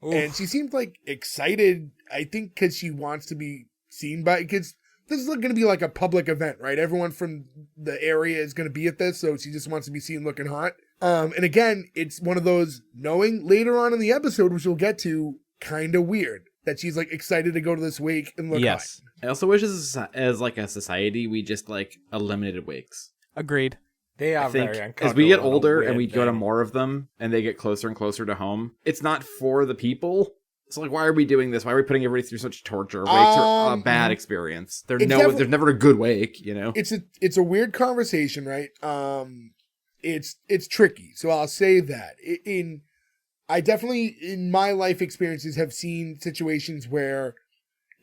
Oof. And she seems like excited, I think, because she wants to be seen because this is going to be like a public event, right? Everyone from the area is going to be at this, so she just wants to be seen looking hot. And again, it's one of those knowing later on in the episode, which we'll get to, kind of weird that she's like excited to go to this wake and look hot. I also wish as like a society, we just like eliminated wakes. Agreed. They are very uncomfortable. As we get older and we go to more of them and they get closer and closer to home, it's not for the people. So like, why are we doing this? Why are we putting everybody through such torture? Wakes are a bad experience. There's never a good wake, It's a weird conversation, right? It's tricky. So I'll say that. I definitely, in my life experiences, have seen situations where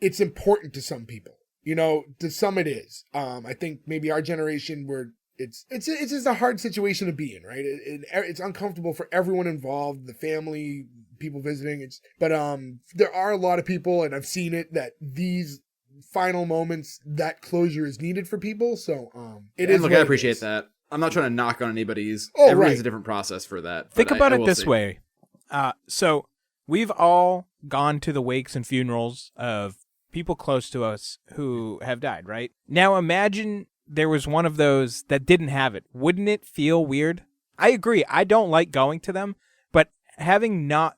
it's important to some people. To some it is. I think maybe our generation where it's just a hard situation to be in, right? It's uncomfortable for everyone involved, the family, people visiting. But there are a lot of people, and I've seen it, that these final moments, that closure is needed for people. So it is. Look, I appreciate that. I'm not trying to knock on anybody's. Oh, everybody's right. a different process for that. Think about it this way. So we've all gone to the wakes and funerals of people close to us who have died, right? Now imagine there was one of those that didn't have it. Wouldn't it feel weird? I agree. I don't like going to them, but having not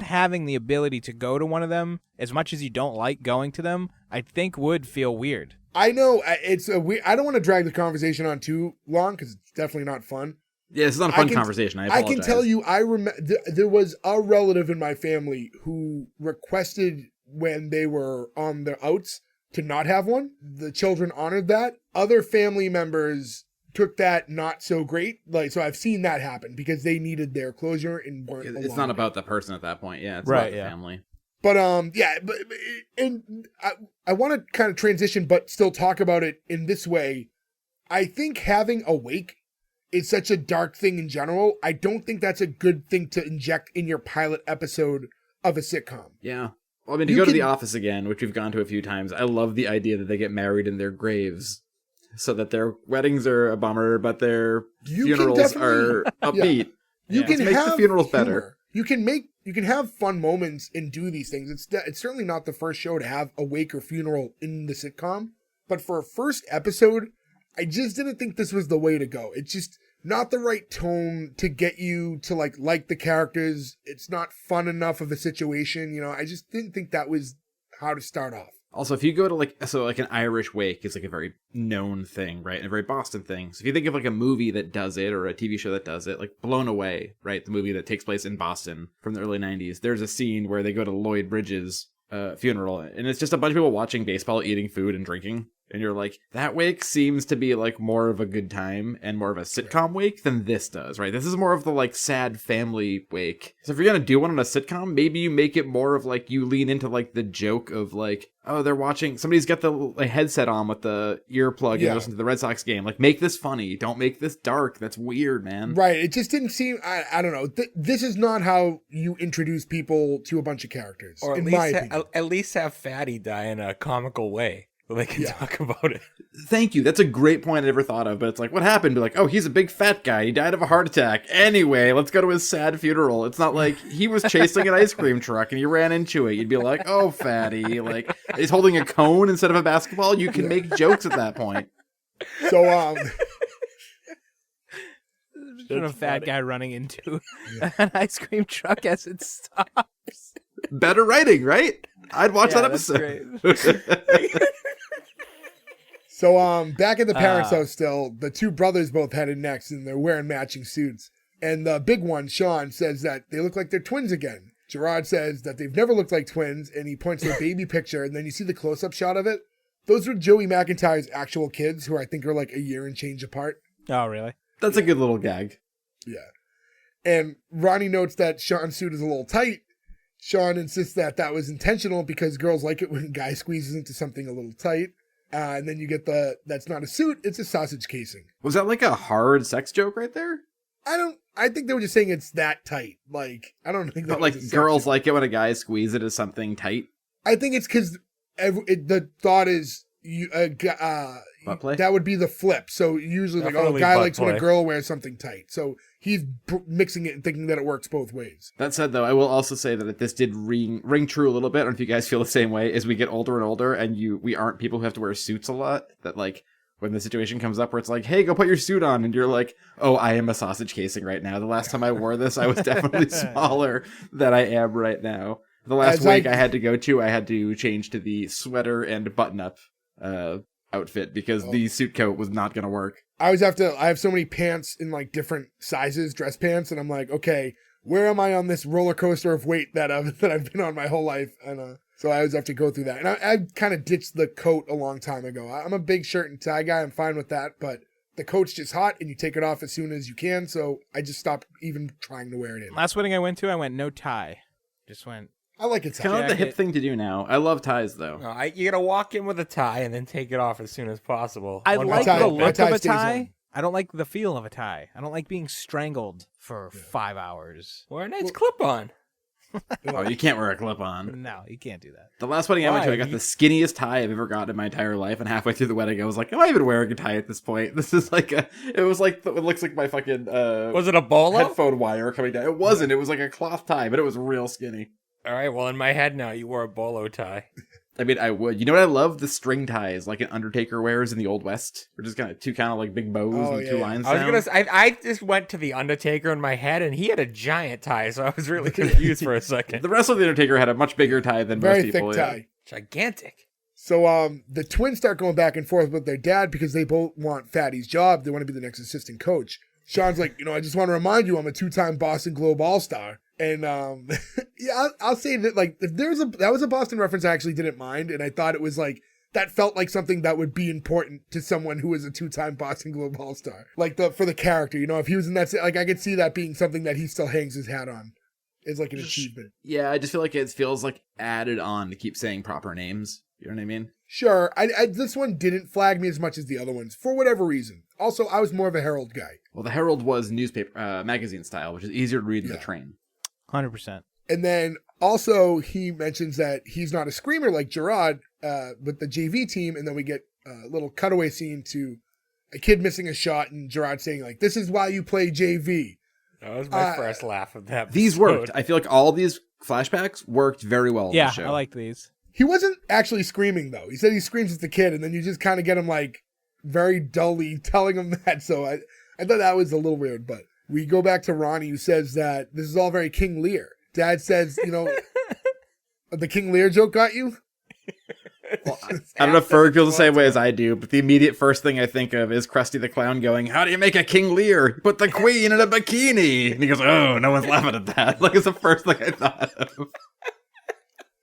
having the ability to go to one of them, as much as you don't like going to them, I think would feel weird. I know it's a weird. I don't want to drag the conversation on too long because it's definitely not fun. Yeah, it's not a fun conversation. I apologize. I can tell you, I remember there was a relative in my family who requested when they were on their outs to not have one. The children honored that. Other family members took that not so great. So I've seen that happen because they needed their closure and weren't. It's not about the person at that point. Yeah, it's right, about the family. But I want to kind of transition, but still talk about it in this way. I think having a wake is such a dark thing in general. I don't think that's a good thing to inject in your pilot episode of a sitcom. Yeah. Well, I mean, to go to The Office again, which we've gone to a few times, I love the idea that they get married in their graves so that their weddings are a bummer, but their funerals are upbeat. You can make have the funerals humor. better. You can have fun moments and do these things. It's certainly not the first show to have a wake or funeral in the sitcom, but for a first episode, I just didn't think this was the way to go. It's just not the right tone to get you to like the characters. It's not fun enough of a situation. I just didn't think that was how to start off. Also, if you go to like an Irish wake is like a very known thing, right? And a very Boston thing. So if you think of like a movie that does it or a TV show that does it, like Blown Away, right? The movie that takes place in Boston from the early 90s. There's a scene where they go to Lloyd Bridges' funeral, and it's just a bunch of people watching baseball, eating food and drinking. And you're like, that wake seems to be like more of a good time and more of a sitcom wake than this does, right? This is more of the like sad family wake. So if you're going to do one on a sitcom, maybe you make it more of like you lean into like the joke of like, oh, they're watching, somebody's got the headset on with the earplug and listen to the Red Sox game. Like, make this funny. Don't make this dark. That's weird, man. Right. It just didn't seem, I don't know. This is not how you introduce people to a bunch of characters, or in my opinion. at least have Fatty die in a comical way. So they can talk about it. Thank you. That's a great point I never thought of. But it's like, what happened? Be like, oh, he's a big fat guy. He died of a heart attack. Anyway, let's go to his sad funeral. It's not like he was chasing an ice cream truck and you ran into it. You'd be like, oh, fatty. Like, he's holding a cone instead of a basketball. You can make jokes at that point. So, a fat guy running into an ice cream truck as it stops. Better writing, right? I'd watch that episode. So, back at the parents' house still, the two brothers both headed next, and they're wearing matching suits. And the big one, Sean, says that they look like they're twins again. Gerard says that they've never looked like twins, and he points to a baby picture, and then you see the close-up shot of it. Those were Joey McIntyre's actual kids, who I think are like a year and change apart. Oh, really? That's a good little gag. Yeah. And Ronny notes that Sean's suit is a little tight. Sean insists that that was intentional because girls like it when a guy squeezes into something a little tight. And then you get that's not a suit, it's a sausage casing. Was that like a hard sex joke right there? I think they were just saying it's that tight. Like, I don't think that But like girls like it when a guy squeezes it as something tight? I think it's because the thought is butt play? That would be the flip. So usually like, oh, a guy likes when a girl wears something tight. So he's mixing it and thinking that it works both ways. That said, though, I will also say that this did ring true a little bit. I don't know if you guys feel the same way. As we get older and older, and we aren't people who have to wear suits a lot. That like when the situation comes up where it's like, hey, go put your suit on, and you're like, oh, I am a sausage casing right now. The last time I wore this, I was definitely smaller than I am right now. The last week I had to go to, I had to change to the sweater and button-up outfit because the suit coat was not going to work. I have so many pants in like different sizes, dress pants, and I'm like, okay, where am I on this roller coaster of weight that I've been on my whole life? And so I always have to go through that. And I kind of ditched the coat a long time ago. I'm a big shirt and tie guy. I'm fine with that, but the coat's just hot and you take it off as soon as you can. So I just stopped even trying to wear it in. Last wedding I went to, I went no tie. Just went. I like it. It's kind of the hip thing to do now. I love ties, though. No, you gotta walk in with a tie and then take it off as soon as possible. I like the look of a tie. I don't like the feel of a tie. I don't like being strangled for 5 hours. Wear a nice clip-on. Oh, you can't wear a clip-on. No, you can't do that. The last wedding I went to, I got the skinniest tie I've ever gotten in my entire life, and halfway through the wedding, I was like, am I even wearing a tie at this point? This is like it looks like my fucking was it a bolo? Headphone wire coming down. It wasn't. It was like a cloth tie, but it was real skinny. All right, well, in my head now, you wore a bolo tie. I mean, I would. You know what I love? The string ties, like an Undertaker wears in the Old West. We're just two kind of like big bows and two lines down. I just went to the Undertaker in my head, and he had a giant tie, so I was really confused for a second. The rest of the Undertaker had a much bigger tie than most people. Very thick tie. Gigantic. So the twins start going back and forth with their dad because they both want Fatty's job. They want to be the next assistant coach. Sean's like, I just want to remind you, I'm a 2-time Boston Globe All-Star. And yeah, I'll say that like if that was a Boston reference I actually didn't mind, and I thought it was like that felt like something that would be important to someone who was a 2-time Boston Globe All-Star. Like for the character, if he was in that, like I could see that being something that he still hangs his hat on. It's like an achievement. Yeah, I just feel like it feels like added on to keep saying proper names. You know what I mean? Sure. This one didn't flag me as much as the other ones for whatever reason. Also, I was more of a Herald guy. Well, the Herald was newspaper, magazine style, which is easier to read than the train. 100%. And then also he mentions that he's not a screamer like Gerard with the JV team. And then we get a little cutaway scene to a kid missing a shot and Gerard saying like, this is why you play JV. That was my first laugh of that. These worked. I feel like all these flashbacks worked very well. Yeah, on the show. I like these. He wasn't actually screaming though. He said he screams at the kid and then you just kind of get him like very dully telling him that. So I thought that was a little weird, but we go back to Ronny who says that this is all very King Lear. Dad says, the King Lear joke got you? I don't know if Ferg feels the same way as I do, but the immediate first thing I think of is Krusty the Clown going, "How do you make a King Lear? You put the Queen in a bikini." And he goes, "Oh, no one's laughing at that." Like, it's the first thing I thought of.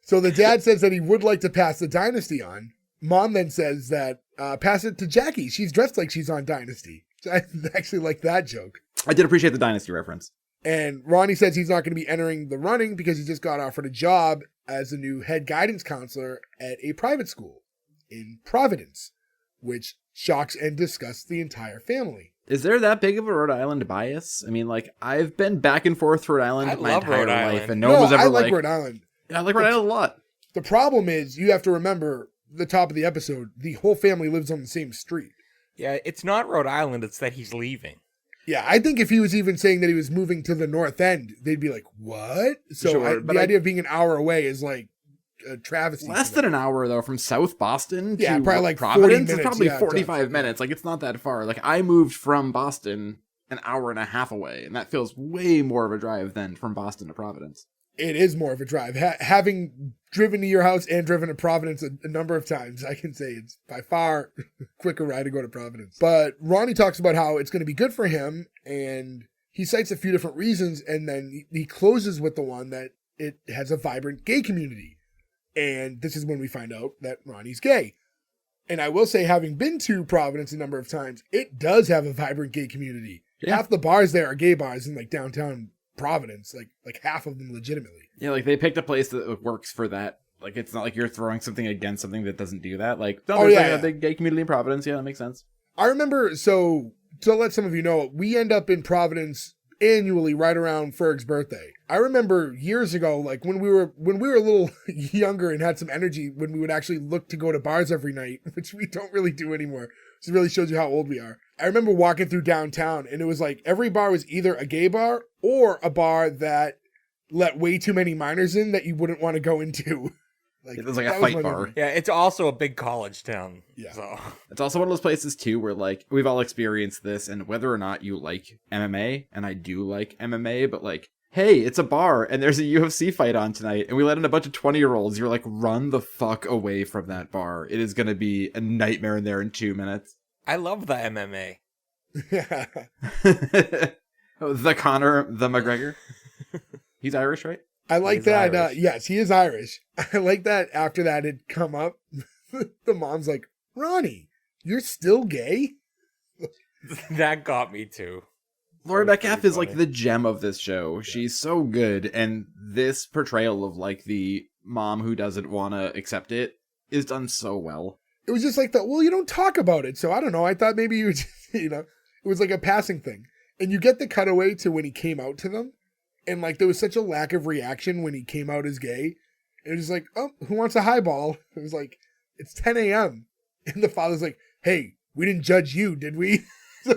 So the dad says that he would like to pass the Dynasty on. Mom then says that pass it to Jackie. She's dressed like she's on Dynasty. So I actually like that joke. I did appreciate the Dynasty reference. And Ronny says he's not going to be entering the running because he just got offered a job as the new head guidance counselor at a private school in Providence, which shocks and disgusts the entire family. Is there that big of a Rhode Island bias? I mean, like, I've been back and forth to Rhode Island my entire life, and no one was ever I like Rhode Island. Yeah, I like Rhode Island a lot. The problem is, you have to remember, the top of the episode, the whole family lives on the same street. Yeah, it's not Rhode Island, it's that he's leaving. Yeah, I think if he was even saying that he was moving to the North End, they'd be like, what? So Sure, the idea of being an hour away is like a travesty. Less than an hour, though, from South Boston to probably like Providence. 40 It's probably minutes, 45 minutes. Like, it's not that far. Like, I moved from Boston an hour and a half away, and that feels way more of a drive than from Boston to Providence. It is more of a drive. Having driven to your house and driven to Providence a number of times, I can say it's by far quicker ride to go to Providence. But Ronny talks about how it's going to be good for him, and he cites a few different reasons, and then he closes with the one that it has a vibrant gay community. And this is when we find out that Ronny's gay. And I will say, having been to Providence a number of times, it does have a vibrant gay community. Yeah. Half the bars there are gay bars in like downtown Providence, like half of them legitimately. Yeah, like they picked a place that works for that. Like, it's not like you're throwing something against something that doesn't do that. Like, no, there's a big gay community in Providence. Yeah, that makes sense. I remember, so to let some of you know, we end up in Providence annually right around Ferg's birthday. I remember years ago, like when we were a little younger and had some energy, when we would actually look to go to bars every night, which we don't really do anymore. So it really shows you how old we are. I remember walking through downtown, and it was like every bar was either a gay bar or a bar that let way too many minors in that you wouldn't want to go into. Like, it was like a fight bar. Yeah, it's also a big college town. Yeah. So. It's also one of those places, too, where, like, we've all experienced this, and whether or not you like MMA, and I do like MMA, but, like, hey, it's a bar, and there's a UFC fight on tonight, and we let in a bunch of 20-year-olds, you're like, run the fuck away from that bar. It is going to be a nightmare in there in 2 minutes. I love the MMA. The Conor, the McGregor. He's Irish, right? I like that. Yes, he is Irish. I like that after that had come up, the mom's like, Ronny, you're still gay? That got me too. Laurie Metcalf is like the gem of this show. She's so good. And this portrayal of like the mom who doesn't want to accept it is done so well. It was just like that. Well, you don't talk about it. So I don't know. I thought maybe you would, it was like a passing thing. And you get the cutaway to when he came out to them. And like, there was such a lack of reaction when he came out as gay. And it was like, oh, who wants a highball? It was like, it's 10 a.m. And the father's like, hey, we didn't judge you, did we?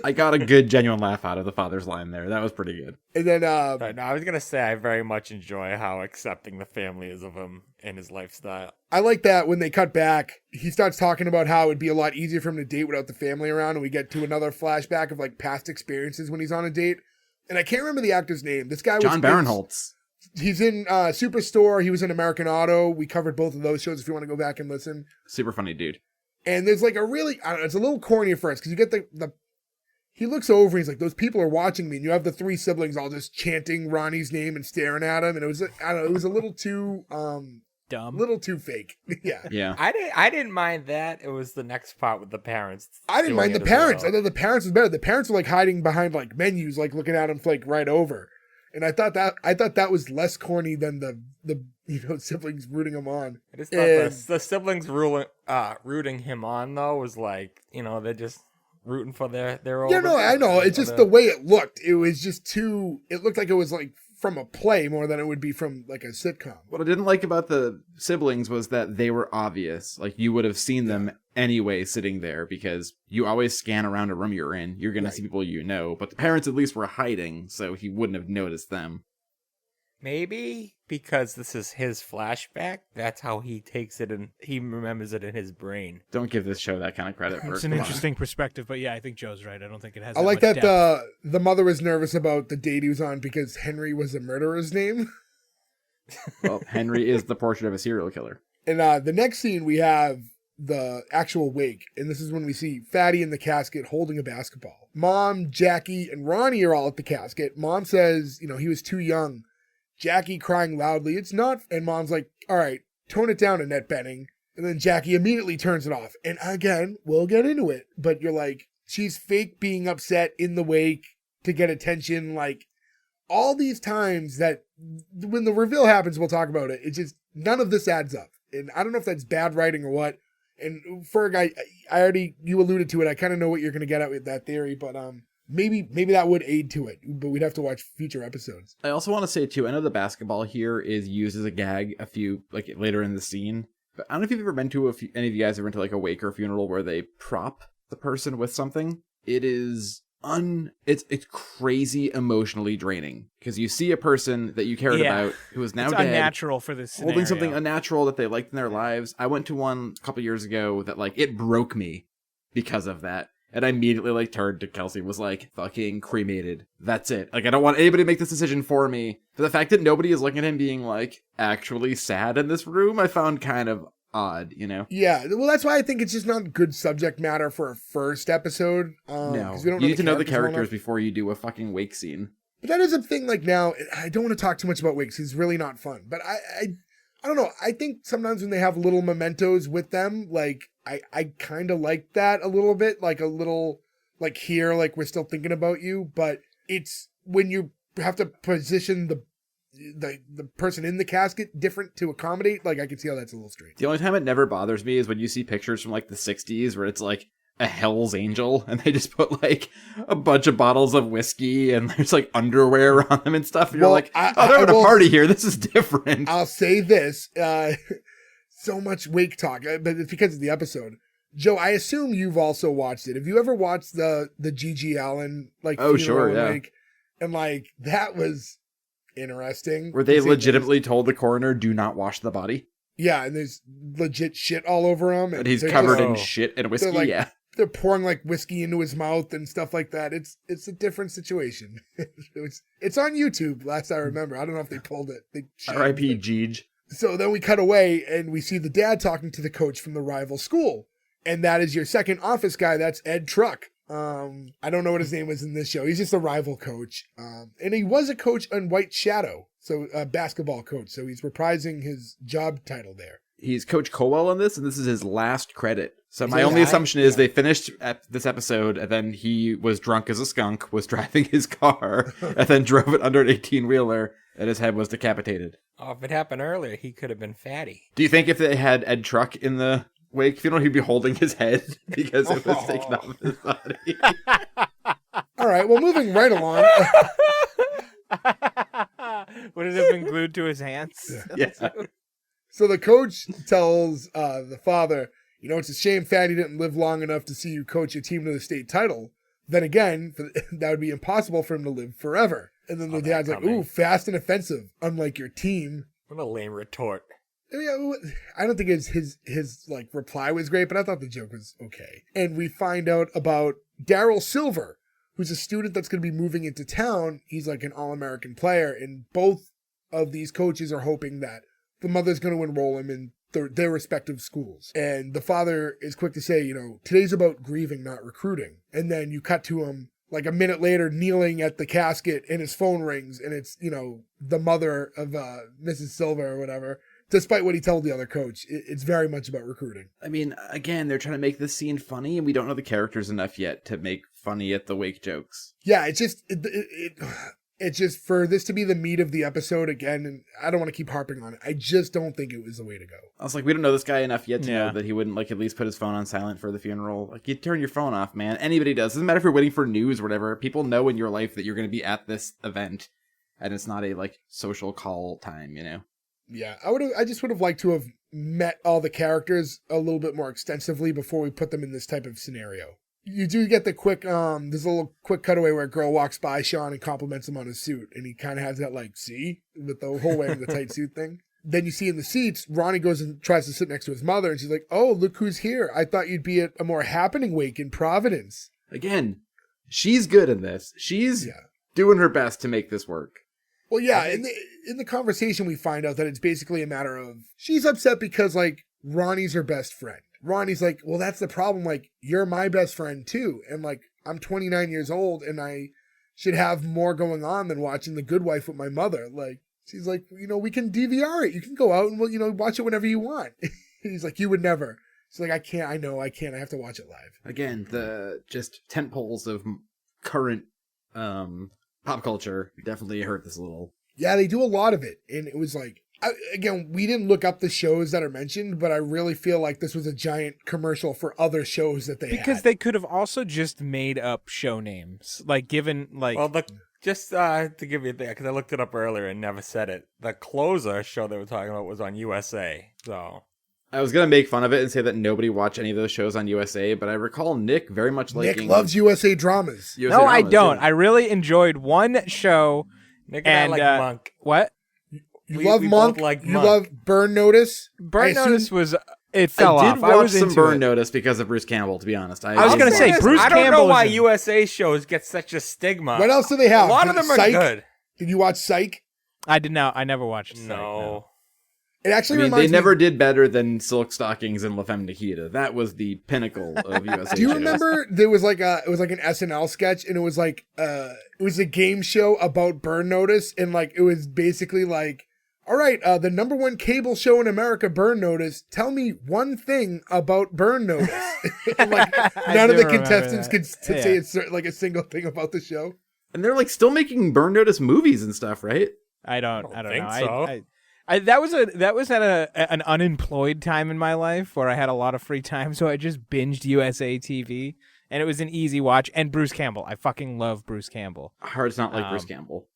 I got a good, genuine laugh out of the father's line there. That was pretty good. And then, no, I was going to say, I very much enjoy how accepting the family is of him and his lifestyle. I like that when they cut back, he starts talking about how it'd be a lot easier for him to date without the family around. And we get to another flashback of like past experiences when he's on a date. And I can't remember the actor's name. This guy was John Barinholtz. He's in Superstore. He was in American Auto. We covered both of those shows if you want to go back and listen. Super funny dude. And there's like a really, I don't know, it's a little corny at first because you get the he looks over and he's like, those people are watching me. And you have the three siblings all just chanting Ronnie's name and staring at him. And it was, I don't know, it was a little too dumb, little too fake. Yeah. Yeah. I didn't mind that. It was the next part with the parents. I didn't mind the parents. I thought the parents was better. The parents were like hiding behind like menus, like looking at him like right over. And I thought that was less corny than the siblings rooting him on. I just thought the siblings rooting him on though was like, they're just rooting for their yeah, no, I know. It's just the way it looked. It was just too. It looked like it was like from a play more than it would be from like a sitcom. What I didn't like about the siblings was that they were obvious. Like you would have seen them anyway sitting there because you always scan around a room you're in. You're going to see people you know. But the parents at least were hiding, so he wouldn't have noticed them. Maybe because this is his flashback, that's how he takes it and he remembers it in his brain. Don't give this show that kind of credit. It's an interesting perspective, but yeah, I think Joe's right. I don't think it has. I like that the mother was nervous about the date he was on because Henry was a murderer's name. Well, Henry is the portrait of a serial killer. And the next scene, we have the actual wake. And this is when we see Fatty in the casket holding a basketball. Mom, Jackie, and Ronny are all at the casket. Mom says, he was too young. Jackie crying loudly, it's not. And Mom's like, all right, tone it down, Annette Bening. And then Jackie immediately turns it off. And again, we'll get into it. But you're like, she's fake being upset in the wake to get attention. Like, all these times that when the reveal happens, we'll talk about it. It's just, none of this adds up. And I don't know if that's bad writing or what. And Ferg, you alluded to it. I kind of know what you're going to get at with that theory, but maybe that would aid to it, but we'd have to watch future episodes. I also want to say too, I know the basketball here is used as a gag later in the scene, but I don't know if you've ever been to any of you guys have been to like a wake or funeral where they prop the person with something. It is it's crazy emotionally draining because you see a person that you cared about who is now it's dead, unnatural for this scenario. Holding something unnatural that they liked in their lives. I went to one a couple years ago that it broke me because of that, and I immediately turned to Kelsey and was like, "Fucking cremated. That's it. I don't want anybody to make this decision for me." For the fact that nobody is looking at him being actually sad in this room, I found kind of odd, Yeah, well, that's why I think it's just not good subject matter for a first episode. No, we don't you need to know the characters characters before you do a fucking wake scene. But that is a thing. Now, I don't want to talk too much about wakes. It's really not fun. But I don't know. I think sometimes when they have little mementos with them, I kind of like that a little bit. A little here, we're still thinking about you. But it's when you have to position the person in the casket different to accommodate, I can see how that's a little strange. The only time it never bothers me is when you see pictures from the 60s where it's a Hell's Angel and they just put a bunch of bottles of whiskey and there's underwear on them and stuff. And you're they're having a party here. This is different. I'll say this, so much wake talk, but it's because of the episode. Joe, I assume you've also watched it. Have you ever watched the G.G. Allen oh sure, yeah. Wake? And that was interesting. Where they legitimately told the coroner, do not wash the body. Yeah, and there's legit shit all over him. And he's covered in shit and whiskey, They're pouring whiskey into his mouth and stuff like that. It's a different situation. It's on YouTube, last I remember. I don't know if they pulled it. R.I.P. Jeej. So then we cut away and we see the dad talking to the coach from the rival school. And that is your second office guy. That's Ed Truck. I don't know what his name was in this show. He's just a rival coach. And he was a coach on White Shadow, so a basketball coach. So he's reprising his job title there. He's Coach Colwell on this, and this is his last credit. So my only assumption is they finished this episode, and then he was drunk as a skunk, was driving his car, and then drove it under an 18-wheeler, and his head was decapitated. Oh, if it happened earlier, he could have been Fatty. Do you think if they had Ed Truck in the wake funeral, he'd be holding his head because it was taken off his body? All right, well, moving right along. Would it have been glued to his hands? Yeah. So the coach tells the father, it's a shame Fatty didn't live long enough to see you coach your team to the state title. Then again, that would be impossible for him to live forever. And then the dad's like, ooh, fast and offensive, unlike your team. What a lame retort. I don't think his reply was great, but I thought the joke was okay. And we find out about Daryl Silver, who's a student that's going to be moving into town. He's an All-American player, and both of these coaches are hoping that the mother's going to enroll him in their respective schools. And the father is quick to say, today's about grieving, not recruiting. And then you cut to him a minute later kneeling at the casket and his phone rings and it's, the mother of Mrs. Silver or whatever. Despite what he told the other coach, it's very much about recruiting. I mean, again, they're trying to make this scene funny and we don't know the characters enough yet to make funny at the wake jokes. Yeah, it's just... It's just for this to be the meat of the episode again, and I don't want to keep harping on it. I just don't think it was the way to go. I was we don't know this guy enough yet to know that he wouldn't at least put his phone on silent for the funeral. You turn your phone off, man. Anybody does. Doesn't matter if you're waiting for news or whatever. People know in your life that you're going to be at this event, and it's not a social call time, Yeah, I just would have liked to have met all the characters a little bit more extensively before we put them in this type of scenario. You do get the quick, there's a little quick cutaway where a girl walks by Sean and compliments him on his suit. And he kind of has that see, with the whole wearing the tight suit thing. Then you see in the seats, Ronny goes and tries to sit next to his mother. And she's like, oh, look who's here. I thought you'd be at a more happening wake in Providence. Again, she's good in this. She's doing her best to make this work. Well, yeah, in the conversation we find out that it's basically a matter of she's upset because, like, Ronnie's her best friend. Ronnie's like, well, that's the problem. Like, you're my best friend, too. And, like, I'm 29 years old, and I should have more going on than watching The Good Wife with my mother. Like, she's like, we can DVR it. You can go out and, watch it whenever you want. He's like, you would never. She's like, I can't. I know I can't. I have to watch it live. Again, the just tent poles of current pop culture definitely hurt this a little. Yeah, they do a lot of it. And it was like, again, we didn't look up the shows that are mentioned, but I really feel like this was a giant commercial for other shows that they had. Because they could have also just made up show names. Like, given, like... Well, just to give you a thing, because I looked it up earlier and never said it, the Closer show they were talking about was on USA, so... I was going to make fun of it and say that nobody watched any of those shows on USA, but I recall Nick very much liking... Nick loves USA dramas. I don't. Too. I really enjoyed one show. Nick and I like Monk. What? You love Monk? You love Burn Notice? Burn Notice was... It fell off. I did watch some Burn Notice because of Bruce Campbell, to be honest. I was going to say, Bruce Campbell... I don't know why USA shows get such a stigma. What else do they have? A lot of them are good. Did you watch Psych? I did not. I never watched Psych. No. It actually reminds me... They never did better than Silk Stockings and La Femme Nikita. That was the pinnacle of USA Do you shows. remember there was like an SNL sketch, and it was like it was a game show about Burn Notice, and like it was basically like, all right, the number one cable show in America, Burn Notice. Tell me one thing about Burn Notice. And like none of the contestants could say it's like a single thing about the show. And they're like still making Burn Notice movies and stuff, right? I don't think know. So. That was at an unemployed time in my life where I had a lot of free time, so I just binged USA TV, and it was an easy watch. And Bruce Campbell, I fucking love Bruce Campbell. Hard to not like Bruce Campbell.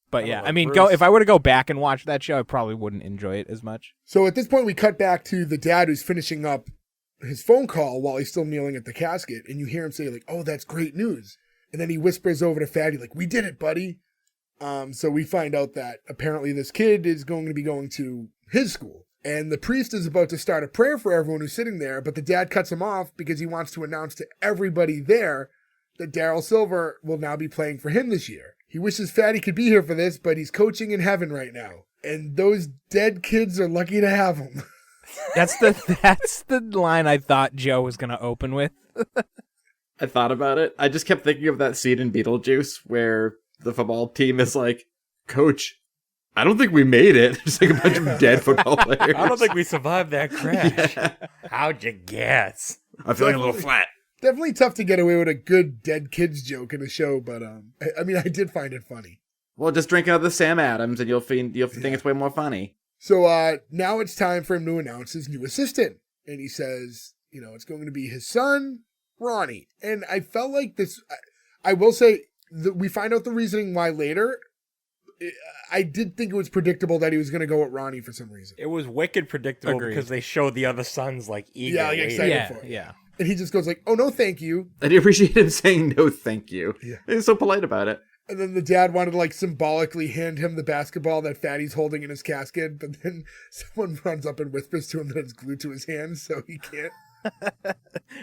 But yeah, I mean, if I were to go back and watch that show, I probably wouldn't enjoy it as much. So at this point, we cut back to the dad who's finishing up his phone call while he's still kneeling at the casket, and you hear him say like, "Oh, that's great news," and then he whispers over to Fatty like, "We did it, buddy." So we find out that apparently this kid is going to be going to his school. And the priest is about to start a prayer for everyone who's sitting there, but the dad cuts him off because he wants to announce to everybody there that Daryl Silver will now be playing for him this year. He wishes Fatty could be here for this, but he's coaching in heaven right now. And those dead kids are lucky to have him. That's the line I thought Joe was going to open with. I thought about it. I just kept thinking of that scene in Beetlejuice where the football team is like, Coach, I don't think we made it. Just like a bunch of dead football players. I don't think we survived that crash. Yeah. How'd you guess? I'm feeling a little flat. Definitely tough to get away with a good dead kids joke in a show, but I mean, I did find it funny. Well, just drink another Sam Adams and you'll think it's way more funny. So now it's time for him to announce his new assistant. And he says, it's going to be his son, Ronny. And I felt like this, I will say, we find out the reasoning why later. I did think it was predictable that he was going to go with Ronny for some reason. It was wicked predictable because they showed the other sons like eager. Yeah, excited for it. Yeah. And he just goes like, "Oh no, thank you." I do appreciate him saying no, thank you. Yeah, he's so polite about it. And then the dad wanted to like symbolically hand him the basketball that Fatty's holding in his casket, but then someone runs up and whispers to him that it's glued to his hand, so he can't.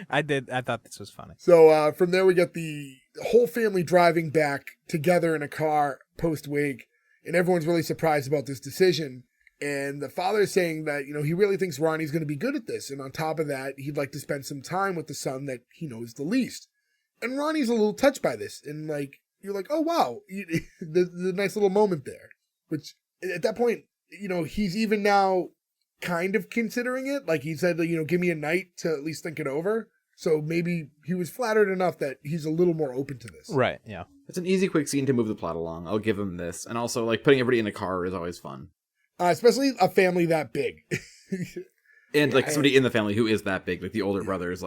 I thought this was funny. So from there we get the whole family driving back together in a car post-wake, and everyone's really surprised about this decision. And the father is saying that, he really thinks Ronnie's going to be good at this. And on top of that, he'd like to spend some time with the son that he knows the least. And Ronnie's a little touched by this. And you're like, oh, wow, the nice little moment there. Which at that point, he's even now kind of considering it. Like he said, give me a night to at least think it over. So maybe he was flattered enough that he's a little more open to this. Right, yeah. It's an easy, quick scene to move the plot along. I'll give him this. And also, putting everybody in a car is always fun. Especially a family that big. And, somebody in the family who is that big. Like, the older brother is,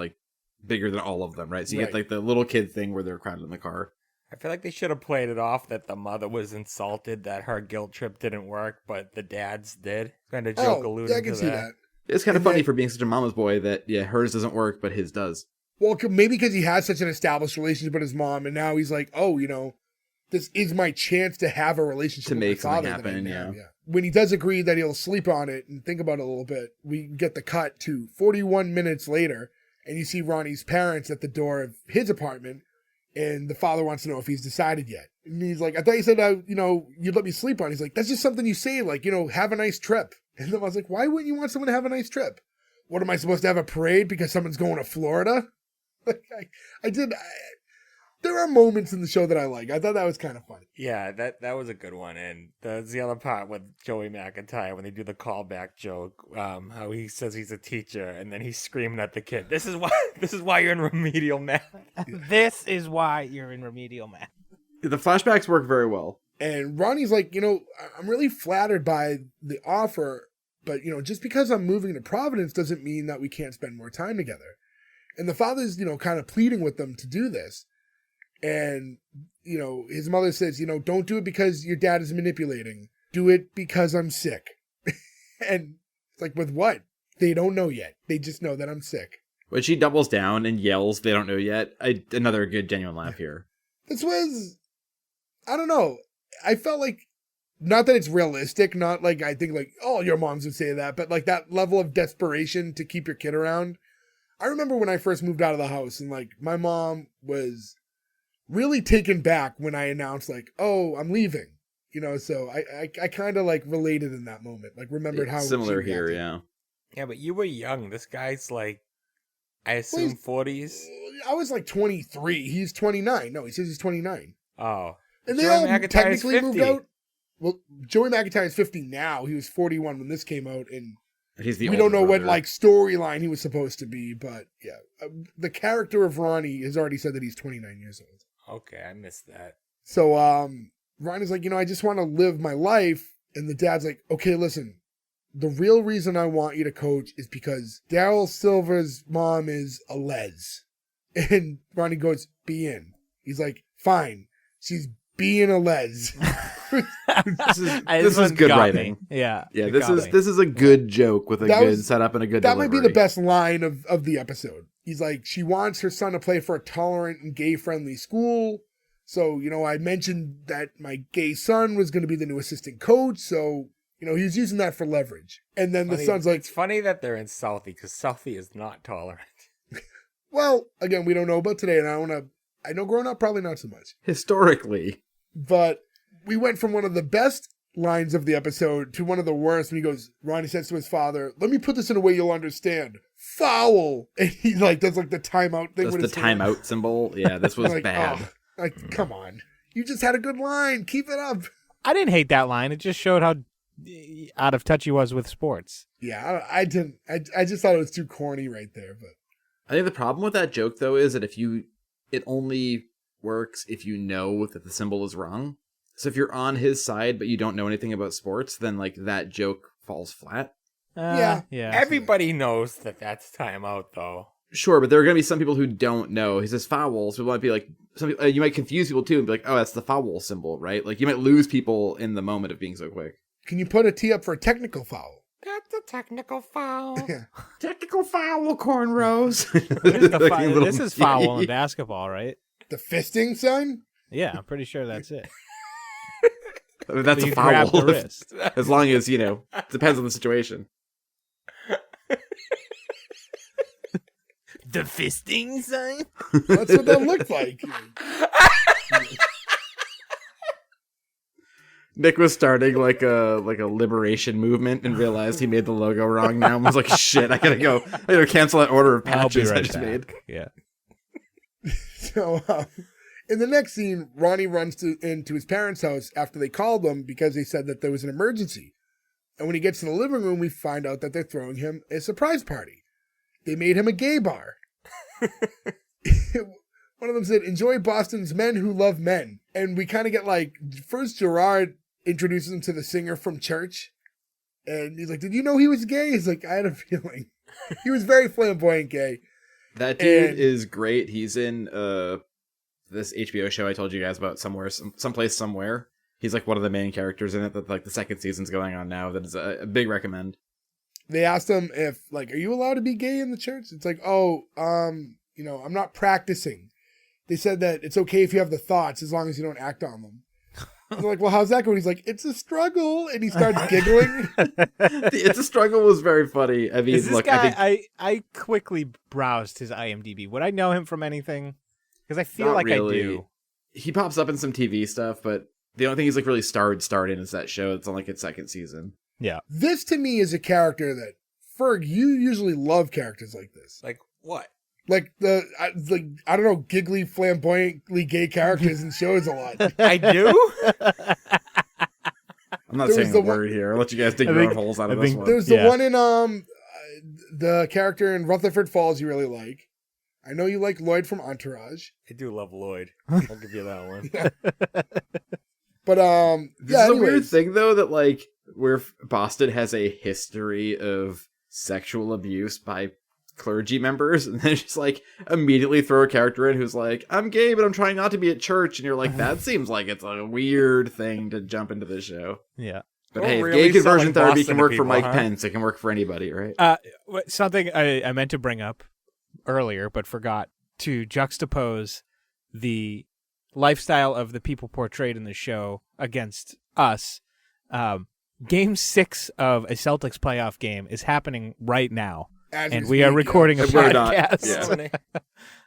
bigger than all of them, right? So you get, the little kid thing where they're crowded in the car. I feel like they should have played it off that the mother was insulted that her guilt trip didn't work, but the dad's did. Kind of joke alluding I can see that. It's kind of funny for being such a mama's boy that, hers doesn't work, but his does. Well, maybe because he has such an established relationship with his mom, and now he's like, oh, this is my chance to have a relationship to with make my father something happen, yeah. When he does agree that he'll sleep on it and think about it a little bit, we get the cut to 41 minutes later, and you see Ronnie's parents at the door of his apartment, and the father wants to know if he's decided yet. And he's like, I thought you said, you'd let me sleep on. He's like, that's just something you say, like, have a nice trip. And then I was like, why wouldn't you want someone to have a nice trip? What, am I supposed to have a parade because someone's going to Florida? Like, there are moments in the show that I like. I thought that was kind of funny. Yeah, that was a good one. And there's the other part with Joey McIntyre when they do the callback joke, how he says he's a teacher and then he's screaming at the kid. This is why you're in remedial math. This is why you're in remedial math. The flashbacks work very well. And Ronnie's like, I'm really flattered by the offer, but, just because I'm moving to Providence doesn't mean that we can't spend more time together. And the father's, kind of pleading with them to do this. And, his mother says, don't do it because your dad is manipulating. Do it because I'm sick. And it's like, with what? They don't know yet. They just know that I'm sick. When she doubles down and yells, they don't know yet. Another good genuine laugh here. This was, I don't know. I felt like, not that it's realistic, not like I think like, oh, your moms would say that, but like that level of desperation to keep your kid around. I remember when I first moved out of the house and like my mom was really taken back when I announced like, oh, I'm leaving, so I kind of like related in that moment, like remembered how similar here. Yeah. Yeah, but you were young. This guy's like, I assume 40s. I was like 23. He's 29. No, he says he's 29. Oh. And they Joey all McIntyre's technically 50. moved out. Well, Joey McIntyre is 50 now. He was 41 when this came out, and He's the we don't know brother. what like storyline he was supposed to be, but yeah, the character of Ronny has already said that he's 29 years old. Okay, I missed that. So Ronny's like, I just want to live my life, and the dad's like, okay, listen, the real reason I want you to coach is because Daryl Silver's mom is a les, and Ronny goes, be in. He's like, fine, she's being a les. This is good writing. Yeah. Yeah, this is a good joke with a good setup and a good delivery. That might be the best line of the episode. He's like, she wants her son to play for a tolerant and gay-friendly school. So, I mentioned that my gay son was going to be the new assistant coach. So, he's using that for leverage. And then the son's like... It's funny that they're in Southie, because Southie is not tolerant. Well, again, we don't know about today, and I know growing up, probably not so much. Historically. But we went from one of the best lines of the episode to one of the worst when he goes, Ronny says to his father, let me put this in a way you'll understand. Foul! And he like does like the timeout thing. That's the timeout symbol. Yeah, this was like, bad. Oh, like, come on. You just had a good line. Keep it up. I didn't hate that line. It just showed how out of touch he was with sports. Yeah, I didn't. I just thought it was too corny right there. But I think the problem with that joke, though, is that it only works if you know that the symbol is wrong. So if you're on his side, but you don't know anything about sports, then like that joke falls flat. Yeah. Everybody knows that that's timeout, though. Sure, but there are going to be some people who don't know. He says foul, so it might be like, you might confuse people too and be like, oh, that's the foul symbol, right? Like you might lose people in the moment of being so quick. Can you put a tee up for a technical foul? That's a technical foul. Yeah. Technical foul, cornrows. This is foul in basketball, right? The fisting sign? Yeah, I'm pretty sure that's it. I mean, that's So a you grab foul. the wrist. As long as, depends on the situation. The fisting sign? That's what that looked like. Nick was starting like a liberation movement and realized he made the logo wrong now and was like, shit, I gotta cancel that order of patches I just made. Yeah. So, in the next scene, Ronny runs into his parents' house after they called him because they said that there was an emergency. And when he gets to the living room, we find out that they're throwing him a surprise party. They made him a gay bar. One of them said, enjoy Boston's men who love men. And we kind of get like, first Gerard introduces him to the singer from church. And he's like, did you know he was gay? He's like, I had a feeling. He was very flamboyant gay. That dude is great. He's in this HBO show I told you guys about someplace somewhere. He's like one of the main characters in it that like the second season's going on now. That is a big recommend. They asked him if like, are you allowed to be gay in the church? It's like, I'm not practicing. They said that it's okay if you have the thoughts as long as you don't act on them. They're like, well, how's that going? He's like, it's a struggle. And he starts giggling. It's a struggle was very funny. I mean, look, I quickly browsed his IMDb. Would I know him from anything? Because I feel like really. I do. he pops up in some TV stuff, but the only thing he's like really starred in is that show. It's on like its second season. Yeah. This to me is a character that, Ferg, you usually love characters like this. Like what? Like I don't know, giggly, flamboyantly gay characters in shows a lot. I do? I'm not There saying was a the one- word here. I'll let you guys dig your own holes out of this one. There's the one in the character in Rutherford Falls you really like. I know you like Lloyd from Entourage. I do love Lloyd. I'll give you that one. But This is a weird thing though, that like where Boston has a history of sexual abuse by clergy members, and then just like immediately throw a character in who's like, I'm gay, but I'm trying not to be at church, and you're like, that seems like it's a weird thing to jump into this show. Yeah. But We're hey, if really gay conversion selling therapy Boston can to work for people, Mike huh? Pence, it can work for anybody, right? Something I meant to bring up earlier but forgot, to juxtapose the lifestyle of the people portrayed in the show against us. Game 6 of a Celtics playoff game is happening right now, and we are recording a We're not. podcast.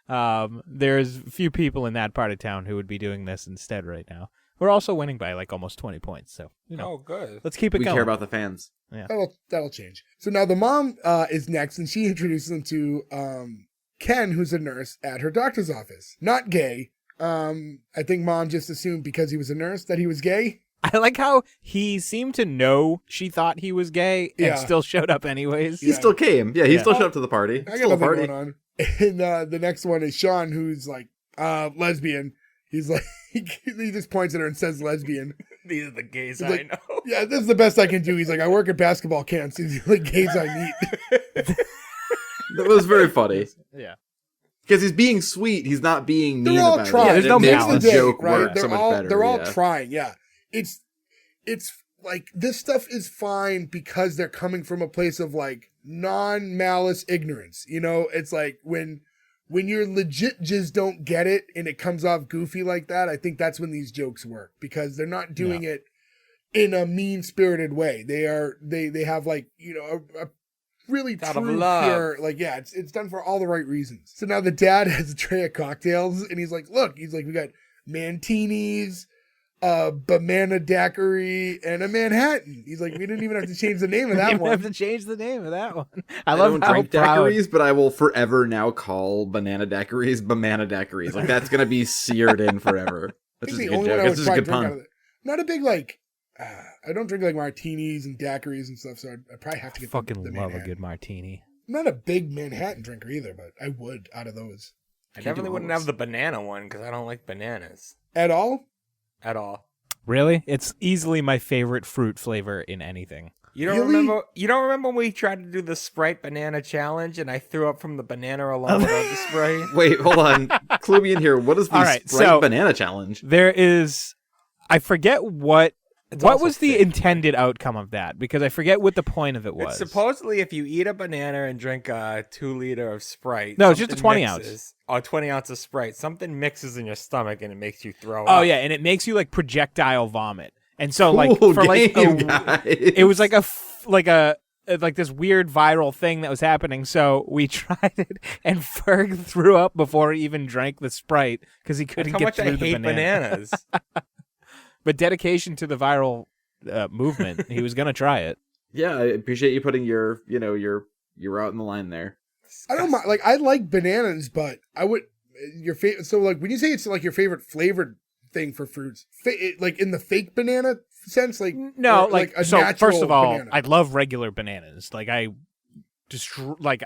Yeah. There's a few people in that part of town who would be doing this instead right now. We're also winning by like almost 20 points, so Oh, good. let's keep it We going. care about the fans. That'll change. So now the mom is next, and she introduces them to Ken, who's a nurse at her doctor's office. Not gay. I think mom just assumed because he was a nurse that he was gay. I like how he seemed to know she thought he was gay and Yeah. still showed up anyways. He still came. Yeah, he Yeah. still showed up to the party. I Still got a nothing party. going on. And the next one is Sean, who's like lesbian. He's like he just points at her and says lesbian. These are the gays He's I like, know. Yeah, this is the best I can do. He's like, I work at basketball camps. These are the gays I meet. That was very funny. Yeah. Because he's being sweet. He's not being mean They're all about trying. it. Yeah, there's no It makes malice. the joke right? work so much better. They're all yeah. trying. Yeah, it's like this stuff is fine because they're coming from a place of like non-malice ignorance. You know, it's like when you're legit just don't get it and it comes off goofy like that. I think that's when these jokes work because they're not doing it in a mean-spirited way. They have like, you know, a really Out of true, love. pure, like, yeah, it's done for all the right reasons. So now the dad has a tray of cocktails and he's like, look, we got Mantinis, a banana daiquiri, and a Manhattan. He's like, we didn't even have to change the name of that You one. have to change the name of that one. I I love don't how drink proud. daiquiris, but I will forever now call banana daiquiris banana daiquiris. Like, that's going to be seared in forever. I That's think just a the good only one joke. I It's would just a probably good drink out pun. of it. Not a big, like, I don't drink like martinis and daiquiris and stuff, so I'd probably have to get Fucking the love a Manhattan. good martini. I'm not a big Manhattan drinker either, but I would out of those. I do definitely wouldn't almost. have the banana one because I don't like bananas At all? at all. Really? It's easily my favorite fruit flavor in anything. You don't Really? remember? You don't remember when we tried to do the Sprite banana challenge and I threw up from the banana alone without the Sprite? Wait, hold on. Clue me in here. What is the All right, Sprite so- banana challenge? There is, I forget what It's what also was the fake. intended outcome of that, because I forget what the point of it was. It's supposedly if you eat a banana and drink a 2-liter of Sprite. No, it's just a something 20 ounce. mixes- or 20 ounce of Sprite. Something mixes in your stomach and it makes you throw up. Oh yeah, and it makes you like projectile vomit. And so like Cool for like game, a, guys. it was like like this weird viral thing that was happening. So we tried it, and Ferg threw up before he even drank the Sprite because he That's couldn't how get much through I the hate banana. bananas. But dedication to the viral movement, he was gonna try it. Yeah, I appreciate you putting your out in the line there. I don't mind. Like, I like bananas, but I would your favorite. So, like, when you say it's like your favorite flavored thing for fruits, like in the fake banana sense, like No, or, like a so. natural First of all, banana. I love regular bananas. Like I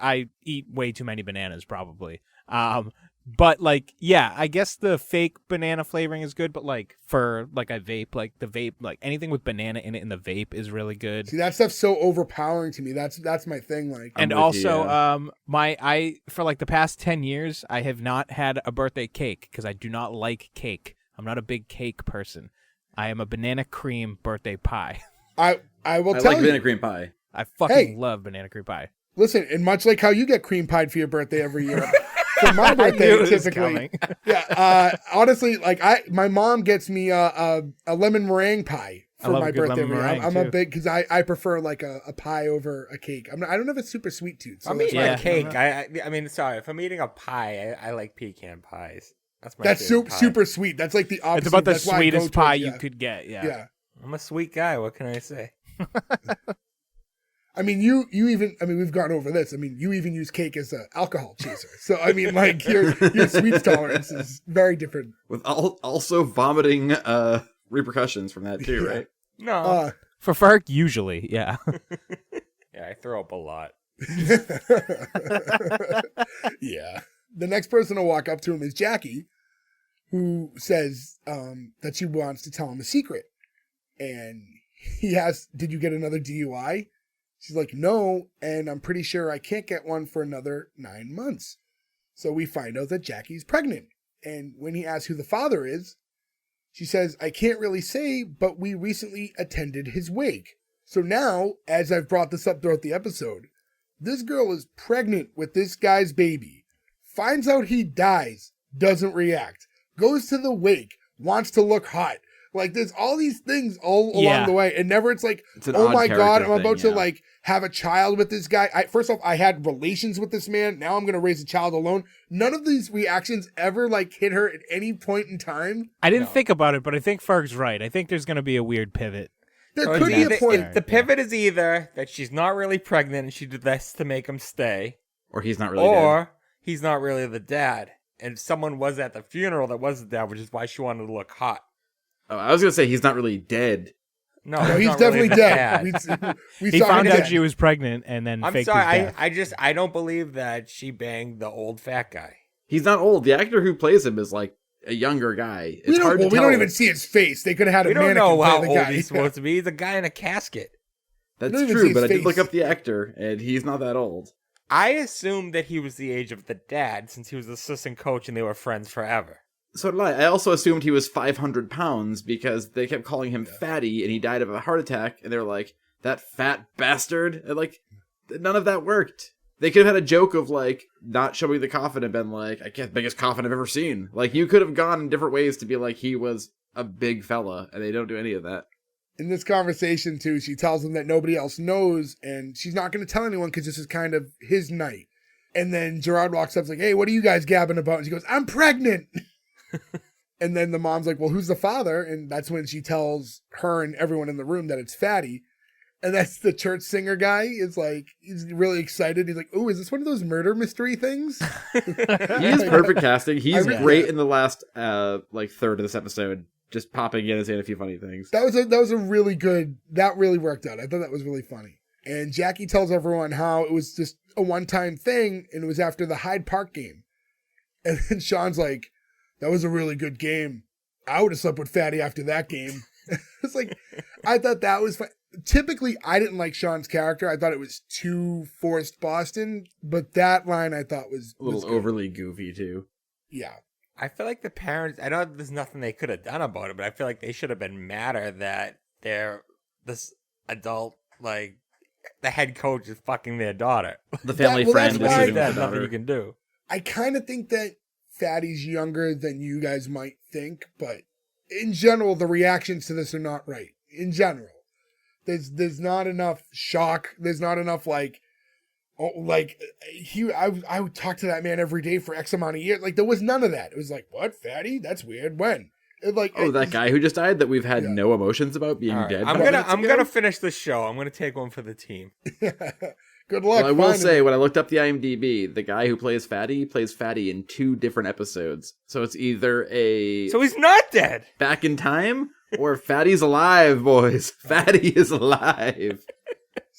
I eat way too many bananas probably. But like, yeah, I guess the fake banana flavoring is good. But like for like a vape, like the vape, like anything with banana in it in the vape is really good. See, that stuff's so overpowering to me. That's my thing. Like, And I'm with you, also, I for like the past 10 years, I have not had a birthday cake because I do not like cake. I'm not a big cake person. I am a banana cream birthday pie. I will I tell like you. banana cream pie. I fucking Hey. love banana cream pie. Listen, and much like how you get cream pied for your birthday every year, for my I knew birthday it was typically, coming. yeah. Honestly, like my mom gets me a lemon meringue pie I for love my a good birthday. lemon every year. meringue, I'm a too. big because I prefer like a pie over a cake. I don't have a super sweet tooth. So I'm that's eating why Yeah. a cake. I mean, sorry. If I'm eating a pie, I like pecan pies. That's favorite pie. super sweet. That's like the opposite. It's about the That's why I go sweetest pie towards- you could get. Yeah. Yeah. I'm a sweet guy. What can I say? I mean, you even, I mean, we've gone over this. I mean, you even use cake as an alcohol chaser. So, I mean, like, your sweets tolerance is very different. With also vomiting repercussions from that too, right? No. For Ferg, usually, yeah. Yeah, I throw up a lot. Yeah. The next person to walk up to him is Jackie, who says that she wants to tell him a secret. And he asks, did you get another DUI? She's like, no, and I'm pretty sure I can't get one for another 9 months. So we find out that Jackie's pregnant. And when he asks who the father is, she says, I can't really say, but we recently attended his wake. So now, as I've brought this up throughout the episode, this girl is pregnant with this guy's baby, finds out he dies, doesn't react, goes to the wake, wants to look hot. Like, there's all these things all along the way, and never it's like, It's an oh odd my God, character I'm about thing, to, like, have a child with this guy. First off, I had relations with this man. Now I'm going to raise a child alone. None of these reactions ever, like, hit her at any point in time. I didn't think about it, but I think Ferg's right. I think there's going to be a weird pivot. There So could it's be a either- point. The pivot is either that she's not really pregnant and she did this to make him stay, Or he's not really dead. or he's not really the dad. And someone was at the funeral that was the dad, which is why she wanted to look hot. Oh, I was gonna say he's not really dead. No, No, he's not really definitely the dead. dad. We He saw found him out dead. she was pregnant and then I'm faked sorry, his death. I don't believe that she banged the old fat guy. He's not old. The actor who plays him is like a younger guy. It's hard to we tell. don't even see his face. They could have had a We don't mannequin know play how the old guy. he's supposed to be. He's a guy in a casket. That's don't even see true, his but I did face. look up the actor, and he's not that old. I assumed that he was the age of the dad since he was the assistant coach and they were friends forever. So did I. I also assumed he was 500 pounds because they kept calling him fatty, and he died of a heart attack, and they were like, that fat bastard. And like, none of that worked. They could have had a joke of like not showing the coffin and been like, I guess biggest coffin I've ever seen. Like, you could have gone in different ways to be like he was a big fella, and they don't do any of that. In this conversation, too, she tells him that nobody else knows, and she's not going to tell anyone because this is kind of his night. And then Gerard walks up and is like, hey, what are you guys gabbing about? And she goes, I'm pregnant. And then the mom's like, well, who's the father? And that's when she tells her and everyone in the room that it's Fatty. And that's the church singer guy. Is like, he's really excited. He's like, oh, is this one of those murder mystery things? He is perfect casting. He's I really- great in the last like third of this episode, just popping in and saying a few funny things. That was a really good, that really worked out. I thought that was really funny. And Jackie tells everyone how it was just a one-time thing, and it was after the Hyde Park game. And then Sean's like, that was a really good game. I would have slept with Fatty after that game. It's like, I thought that was fun. Typically, I didn't like Sean's character. I thought it was too forced Boston, but that line I thought was A little good. overly goofy, too. Yeah. I feel like the parents, I know there's nothing they could have done about it, but I feel like they should have been madder that this adult, like, the head coach is fucking their daughter. The family well, friend that's is why- living with There's the nothing daughter. you can do. I kind of think that Fatty's younger than you guys might think, but in general, the reactions to this are not right. In general, there's not enough shock. There's not enough I would talk to that man every day for X amount of years. Like, there was none of that. It was like, what, Fatty? That's weird. When? That guy who just died that we've had Yeah. no emotions about being All right, dead. I'm 5 minutes gonna ago? finish this show. I'm gonna take one for the team. Good luck. Well, I will finding say, it. when I looked up the IMDb, the guy who plays Fatty in 2 different episodes. So it's either a So he's not dead. Back in Time or Fatty's alive, boys. Fatty is alive.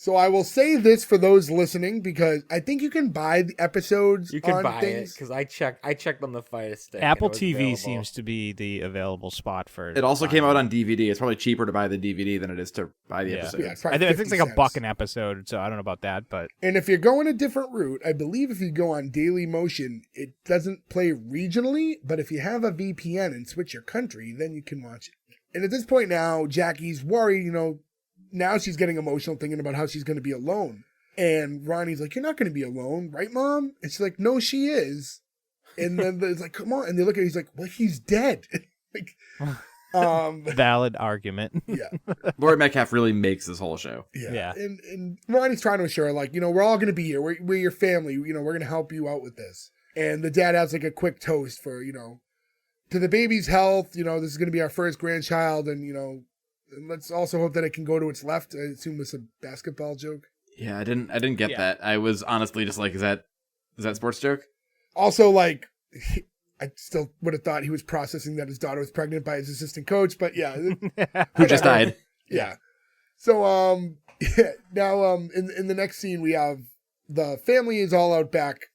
So I will say this for those listening, because I think you can buy the episodes You can on buy things. it because I checked on the Fire Stick. Apple and it was TV available. seems to be the available spot for It also came buying. out on DVD. It's probably cheaper to buy the DVD than it is to buy the Yeah. episode. Yeah, it's I probably think it's 50 like $1 cents. an episode, so I don't know about that, but And if you're going a different route, I believe if you go on Daily Motion, it doesn't play regionally, but if you have a VPN and switch your country, then you can watch it. And at this point now, Jackie's worried, now she's getting emotional thinking about how she's going to be alone. And Ronnie's like, you're not going to be alone, right, Mom? And she's like, no, she is. And then it's like, come on. And they look at her, he's like, well, he's dead. valid argument. Yeah. Laurie Metcalf really makes this whole show. Yeah. And Ronnie's trying to assure her, like, we're all going to be here. We're your family. We're going to help you out with this. And the dad has like a quick toast for, to the baby's health, this is going to be our first grandchild, and let's also hope that it can go to its left. I assume it's a basketball joke. Yeah, I didn't get that. I was honestly just like, is that a sports joke? Also, like, I still would have thought he was processing that his daughter was pregnant by his assistant coach, but yeah. Who just died. Yeah. So, now, in the next scene, we have the family is all out back.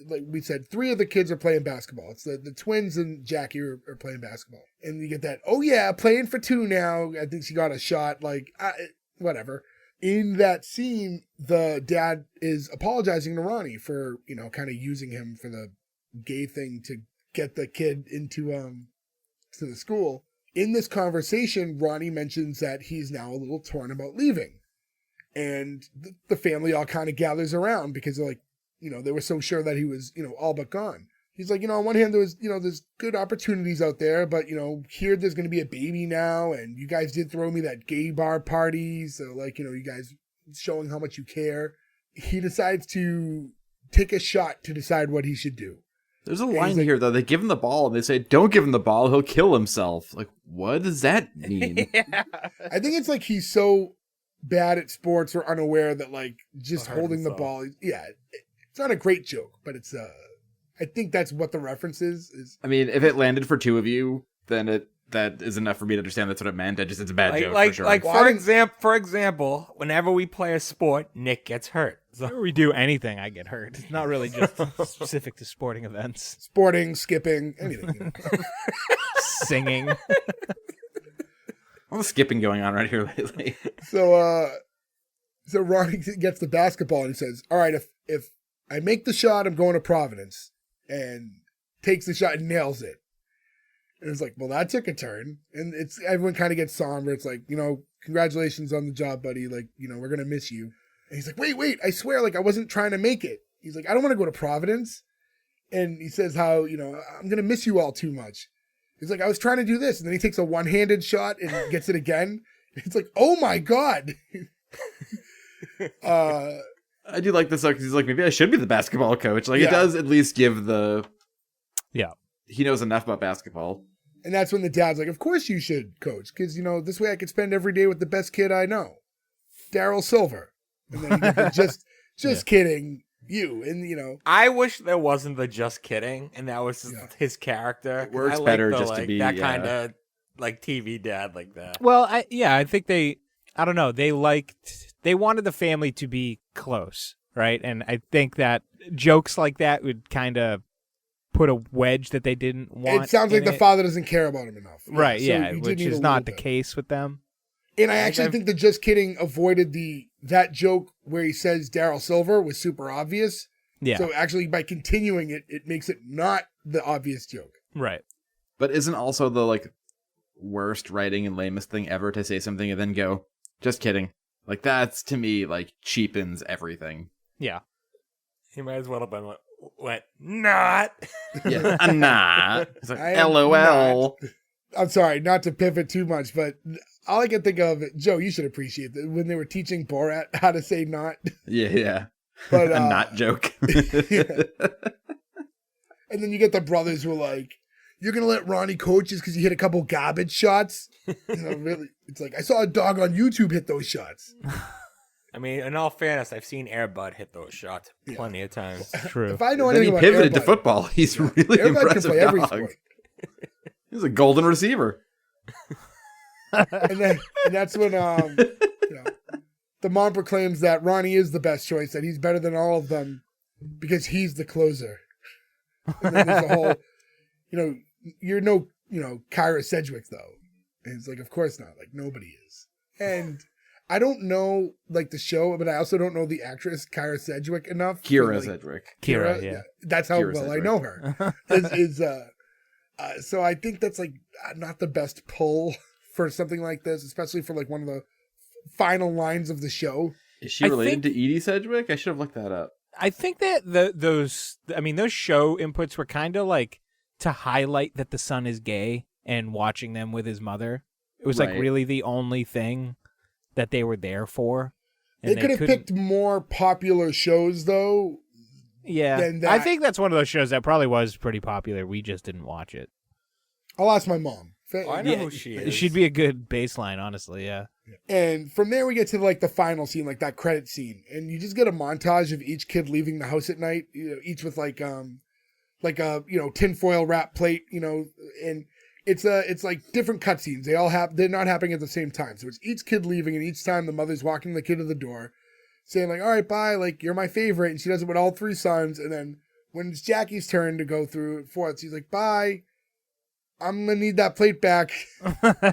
Like we said, 3 of the kids are playing basketball. It's the twins and Jackie are playing basketball. And you get that, oh yeah, playing for 2 now. I think she got a shot, like, whatever. In that scene, the dad is apologizing to Ronny for, kind of using him for the gay thing to get the kid into to the school. In this conversation, Ronny mentions that he's now a little torn about leaving. And the family all kind of gathers around because they're like, they were so sure that he was, all but gone. He's like, on one hand, there's good opportunities out there, but, here there's going to be a baby now, and you guys did throw me that gay bar party, so, like, you guys showing how much you care. He decides to take a shot to decide what he should do. There's a line here, though. They give him the ball, and they say, don't give him the ball, he'll kill himself. Like, what does that mean? Yeah. I think it's like he's so bad at sports or unaware that, like, just holding the ball, it's not a great joke, but it's, I think that's what the reference is. I mean, if it landed for 2 of you, then that is enough for me to understand that's what it meant. It's a bad joke, for sure. Like, for example, whenever we play a sport, Nick gets hurt. So Whenever we do anything, I get hurt. It's not really just specific to sporting events. Sporting, skipping, anything. Singing. All the skipping going on right here lately. So Ronny gets the basketball and he says, all right, if I make the shot, I'm going to Providence, and takes the shot and nails it. And it's like, well, that took a turn. And everyone kind of gets somber. It's like, congratulations on the job, buddy. Like, we're going to miss you. And he's like, wait, I swear, like, I wasn't trying to make it. He's like, I don't want to go to Providence. And he says how, I'm going to miss you all too much. He's like, I was trying to do this. And then he takes a one-handed shot and gets it again. It's like, oh my God. I do like this because he's like, maybe I should be the basketball coach. Like, Yeah. It does at least give the... Yeah. He knows enough about basketball. And that's when the dad's like, of course you should, coach. Because, this way I could spend every day with the best kid I know. Daryl Silver. And then he just kidding, you. And, I wish there wasn't the just kidding, and that was just his character. It works I like better the, just to be, that yeah. kind of like TV dad like that. Well, I think I don't know, they wanted the family to be close, right? And I think that jokes like that would kind of put a wedge that they didn't want. it sounds like the father doesn't care about him enough. Right, So yeah, he did which need a is not little the bit. case with them. And I actually think the just kidding avoided that joke where he says Daryl Silver was super obvious. Yeah. So actually by continuing it, it makes it not the obvious joke. Right. But isn't also the, like, worst writing and lamest thing ever to say something and then go, just kidding. Like, that's, to me, like, cheapens everything. Yeah. He might as well have been went not. Yeah, I'm not. It's like, I am LOL. I'm sorry, not to pivot too much, but all I can think of, Joe, you should appreciate that when they were teaching Borat how to say not. Yeah. But, A not joke. Yeah. And then you get the brothers who are like, you're going to let Ronny coach just because he hit a couple garbage shots? Really? It's like, I saw a dog on YouTube hit those shots. I mean, in all fairness, I've seen Air Bud hit those shots plenty of times. True. If I know Then anything he about pivoted Air to Bud, football. He's really Air Bud can impressive play every dog. sport. He's a golden receiver. And that's when the mom proclaims that Ronny is the best choice, that he's better than all of them because he's the closer. And then there's the whole, you're no, Kyra Sedgwick though. And it's like, of course not. Like nobody is. And I don't know like the show, but I also don't know the actress Kyra Sedgwick enough. Kira Like, Sedgwick. Kira, yeah. That's how Kira well I Sedgwick. know her. So I think that's like not the best pull for something like this, especially for like one of the final lines of the show. Is she I related think- to Edie Sedgwick? I should have looked that up. I think that those show inputs were kind of like to highlight that the son is gay and watching them with his mother. It was like Right. really the only thing that they were there for. They And could have couldn't- picked more popular shows though Yeah. then I that- think that's one of those shows that probably was pretty popular. We just didn't watch it. I'll ask my mom. Oh, I know who she is. She'd be a good baseline, honestly, yeah. And from there we get to like the final scene, like that credit scene, and you just get a montage of each kid leaving the house at night, each with like a tinfoil wrap plate, and it's like different cutscenes. They're not happening at the same time, so it's each kid leaving, and each time the mother's walking the kid to the door, saying like, "All right, bye, like you're my favorite," and she does it with all three sons, and then when it's Jackie's turn to go through fourth, she's like, "Bye. I'm gonna need that plate back."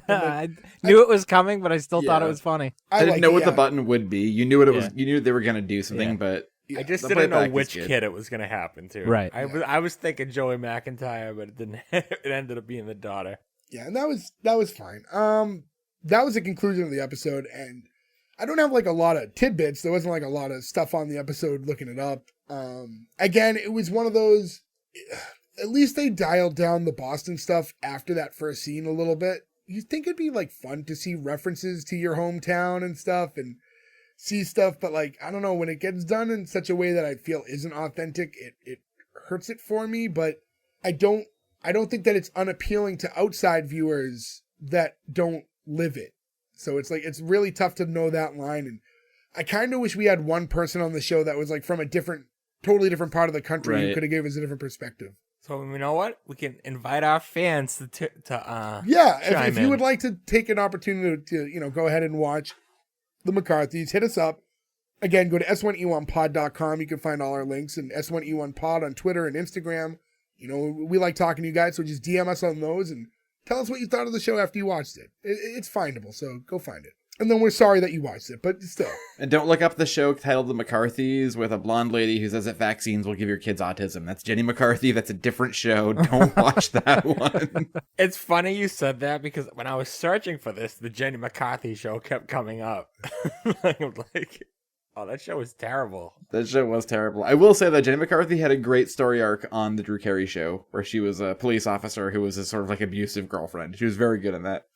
I knew it was coming, but I still thought it was funny. I didn't know what the button would be. You knew what it was. You knew they were gonna do something, but I just the didn't know playback is which good. kid it was going to happen to. Right. I was thinking Joey McIntyre, but it didn't. It ended up being the daughter. Yeah, and that was fine. That was the conclusion of the episode, and I don't have like a lot of tidbits. There wasn't like a lot of stuff on the episode looking it up. Again, it was one of those. At least they dialed down the Boston stuff after that first scene a little bit. You'd think it'd be like fun to see references to your hometown and stuff and see stuff, but like, I don't know, when it gets done in such a way that I feel isn't authentic, it hurts it for me, but I don't think that it's unappealing to outside viewers that don't live it. So it's like, it's really tough to know that line. And I kind of wish we had one person on the show that was like from a totally different part of the country who could have gave us a different perspective. So you know what? We can invite our fans to yeah, if chime you would like to take an opportunity to go ahead and watch the McCarthys, hit us up. Again, go to S1E1pod.com. You can find all our links, and S1E1pod on Twitter and Instagram. We like talking to you guys, so just DM us on those and tell us what you thought of the show after you watched it. It's findable, so go find it. And then we're sorry that you watched it, but still. And don't look up the show titled The McCarthys with a blonde lady who says that vaccines will give your kids autism. That's Jenny McCarthy. That's a different show. Don't watch that one. It's funny you said that because when I was searching for this, the Jenny McCarthy show kept coming up. like, oh, that show was terrible. That show was terrible. I will say that Jenny McCarthy had a great story arc on the Drew Carey show where she was a police officer who was a sort of like abusive girlfriend. She was very good in that.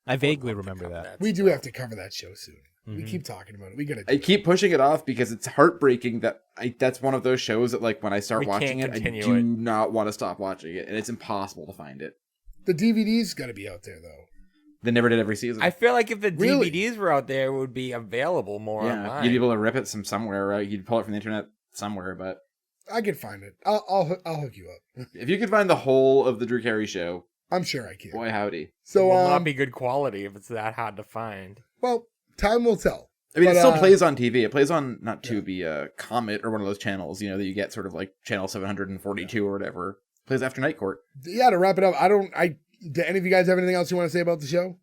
I vaguely remember that. We do have to cover that show soon. We keep talking about it. I keep pushing it off because it's heartbreaking that that's one of those shows that like when I start watching it, I do not want to stop watching it, and it's impossible to find it. The DVD's got to be out there though. They never did every season. I feel like if the DVDs were out there, it would be available more online. You'd be able to rip it somewhere, right? You'd pull it from the internet somewhere, but I could find it. I'll hook you up. If you could find the whole of the Drew Carey show, I'm sure I can. Boy, howdy. So it will not be good quality if it's that hard to find. Well, time will tell. I mean, it still plays on TV. It plays on, not Tubi, Comet or one of those channels, that you get sort of like channel 742 or whatever. It plays after Night Court. Yeah, to wrap it up, do any of you guys have anything else you want to say about the show?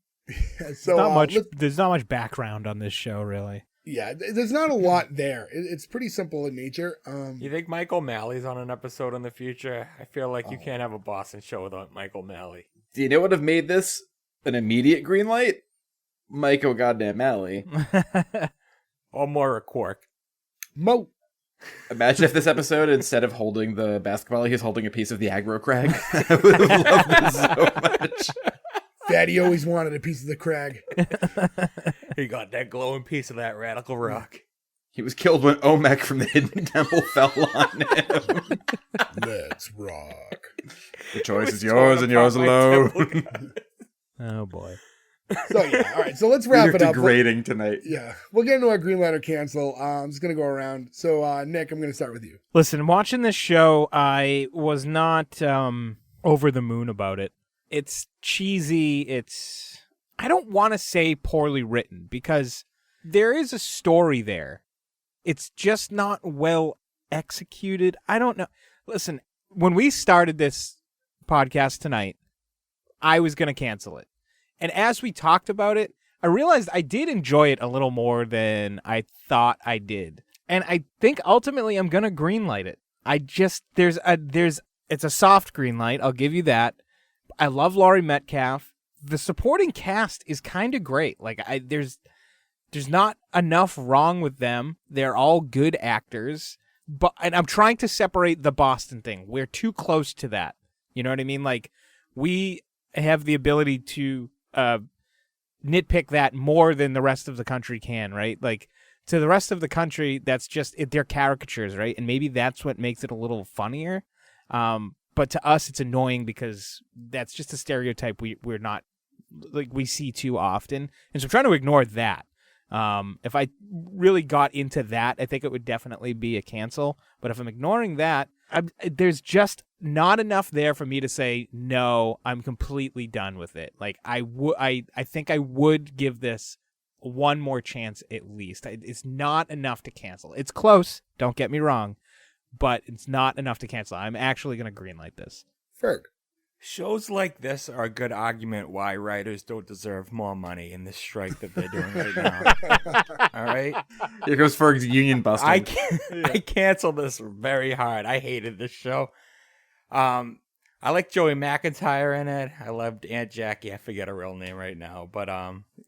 So not much. There's not much background on this show, really. Yeah, there's not a lot there. It's pretty simple in nature. You think Mike O'Malley's on an episode in the future? I feel like you can't have a Boston show without Mike O'Malley. Do you know what would have made this an immediate green light? Mike O'Goddamn Malley. Or Moira Quark. Mo. Imagine if this episode, instead of holding the basketball, he's holding a piece of the aggro crag. I would have loved this so much. Daddy always wanted a piece of the crag. He got that glowing piece of that radical rock. He was killed when Omek from the Hidden Temple fell on him. Let's rock. The choice is yours and yours alone. Oh, boy. So, yeah. All right. So, let's wrap it up. Degrading tonight. Yeah. We'll get into our green light or cancel. I'm just going to go around. So, Nick, I'm going to start with you. Listen, watching this show, I was not over the moon about it. It's cheesy. I don't want to say poorly written because there is a story there. It's just not well executed. I don't know. Listen, when we started this podcast tonight, I was going to cancel it. And as we talked about it, I realized I did enjoy it a little more than I thought I did. And I think ultimately I'm going to greenlight it. It's a soft green light. I'll give you that. I love Laurie Metcalf. The supporting cast is kind of great. Like there's not enough wrong with them. They're all good actors. And I'm trying to separate the Boston thing. We're too close to that. You know what I mean? Like we have the ability to nitpick that more than the rest of the country can, right? Like To the rest of the country, that's just they're caricatures, right? And maybe that's what makes it a little funnier. But to us, it's annoying because that's just a stereotype we're not like we see too often, and so I'm trying to ignore that. If I really got into that, I think it would definitely be a cancel. But if I'm ignoring that, there's just not enough there for me to say no. I'm completely done with it. Like I think I would give this one more chance at least. It's not enough to cancel. It's close. Don't get me wrong, but it's not enough to cancel. I'm actually going to greenlight this. Ferg. Shows like this are a good argument why writers don't deserve more money in this strike that they're doing right now. All right? Here goes Ferg's union busting. I canceled this very hard. I hated this show. I like Joey McIntyre in it. I loved Aunt Jackie. I forget her real name right now. But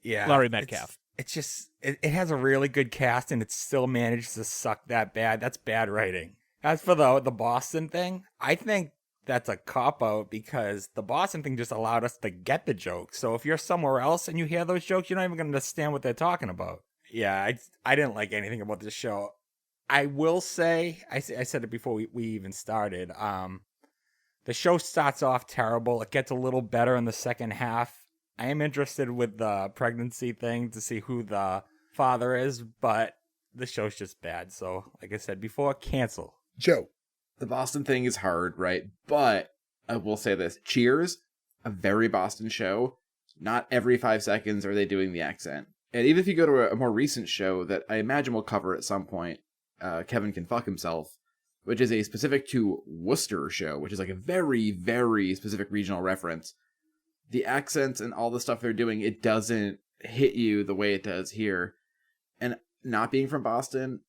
yeah. Laurie Metcalf. It's just, it has a really good cast and it still manages to suck that bad. That's bad writing. As for the Boston thing, I think that's a cop-out because the Boston thing just allowed us to get the jokes. So if you're somewhere else and you hear those jokes, you're not even going to understand what they're talking about. Yeah, I didn't like anything about this show. I will say, I said it before we even started, the show starts off terrible. It gets a little better in the second half. I am interested with the pregnancy thing to see who the father is, but the show's just bad. So, like I said before, cancel. Joe. The Boston thing is hard, right? But I will say this. Cheers, a very Boston show. Not every 5 seconds are they doing the accent. And even if you go to a more recent show that I imagine we'll cover at some point, Kevin Can Fuck Himself, which is a specific to Worcester show, which is like a very, very specific regional reference. The accents and all the stuff they're doing, it doesn't hit you the way it does here. And not being from Boston,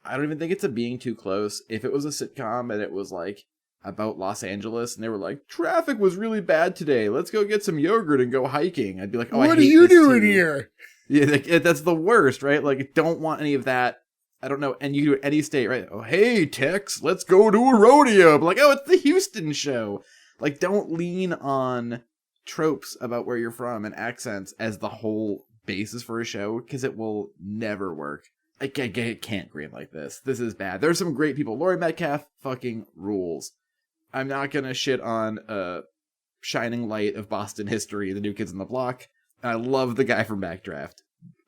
I don't even think it's a being too close. If it was a sitcom and it was like about Los Angeles and they were like, traffic was really bad today, let's go get some yogurt and go hiking, I'd be like, oh, what I hate are you this doing too. here? Yeah, that's the worst, right? Like, don't want any of that. I don't know. And you do it any state, right? Oh, hey, Tex, let's go to a rodeo. But like, oh, it's the Houston show. Like, don't lean on tropes about where you're from and accents as the whole basis for a show, because it will never work. I can't green like this. This is bad. There's some great people. Laurie Metcalf fucking rules. I'm not going to shit on a shining light of Boston history, the New Kids on the Block. And I love the guy from Backdraft.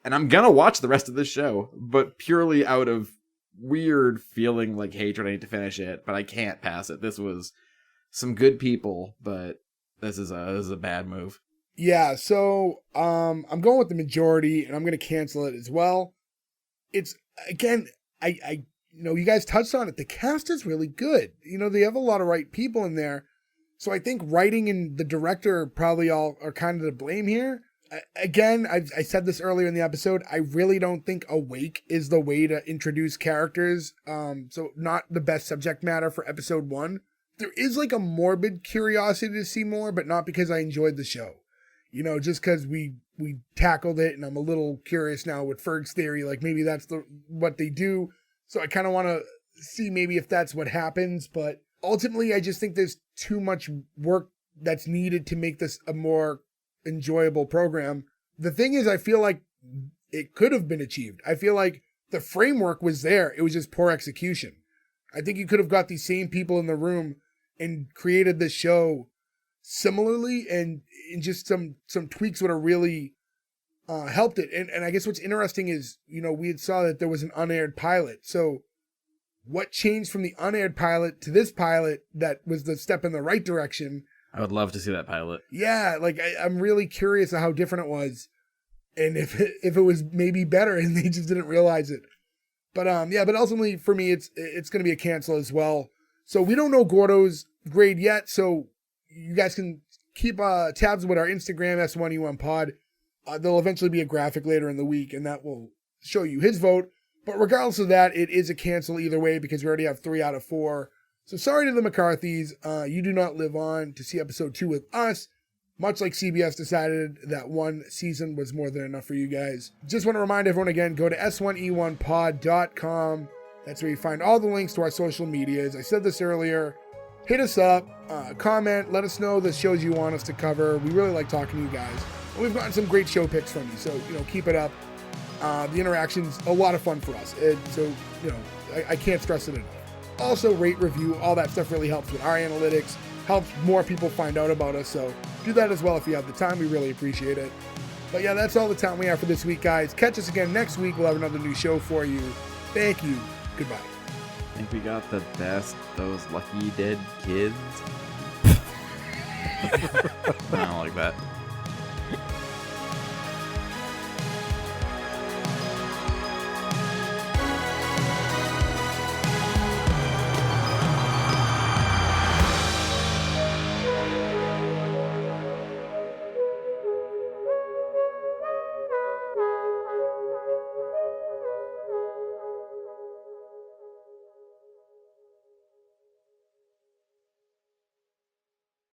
And I'm going to watch the rest of this show, but purely out of weird feeling like hatred. I need to finish it, but I can't pass it. This was some good people, but this is a bad move. Yeah, so I'm going with the majority, and I'm going to cancel it as well. It's, again, I you guys touched on it. The cast is really good. They have a lot of right people in there. So I think writing and the director probably all are kind of to blame here. Again, I said this earlier in the episode, I really don't think Awake is the way to introduce characters. So not the best subject matter for episode 1. There is like a morbid curiosity to see more, but not because I enjoyed the show. Just because we tackled it, and I'm a little curious now with Ferg's theory, like maybe that's what they do. So I kind of want to see maybe if that's what happens, but ultimately I just think there's too much work that's needed to make this a more enjoyable program. The thing is, I feel like it could have been achieved. I feel like the framework was there. It was just poor execution. I think you could have got these same people in the room and created this show similarly, and just some tweaks would have really helped it. And I guess what's interesting is, we had saw that there was an unaired pilot. So what changed from the unaired pilot to this pilot that was the step in the right direction? I would love to see that pilot. Yeah, like I'm really curious of how different it was, and if it was maybe better and they just didn't realize it. But but ultimately for me it's going to be a cancel as well. So we don't know Gordo's grade yet, so you guys can keep tabs with our Instagram, S1E1 pod. There'll eventually be a graphic later in the week, and that will show you his vote. But regardless of that, it is a cancel either way because we already have 3 out of 4. So sorry to the McCarthys. You do not live on to see episode 2 with us. Much like CBS decided that 1 season was more than enough for you guys. Just want to remind everyone again, go to S1E1pod.com. That's where you find all the links to our social medias. I said this earlier. Hit us up, comment, let us know the shows you want us to cover. We really like talking to you guys. And we've gotten some great show picks from you, so keep it up. The interaction's a lot of fun for us. So, I can't stress it enough. Also, rate, review, all that stuff really helps with our analytics, helps more people find out about us. So do that as well if you have the time. We really appreciate it. But yeah, that's all the time we have for this week, guys. Catch us again next week. We'll have another new show for you. Thank you. Goodbye. I think we got the best, those lucky dead kids. I don't like that.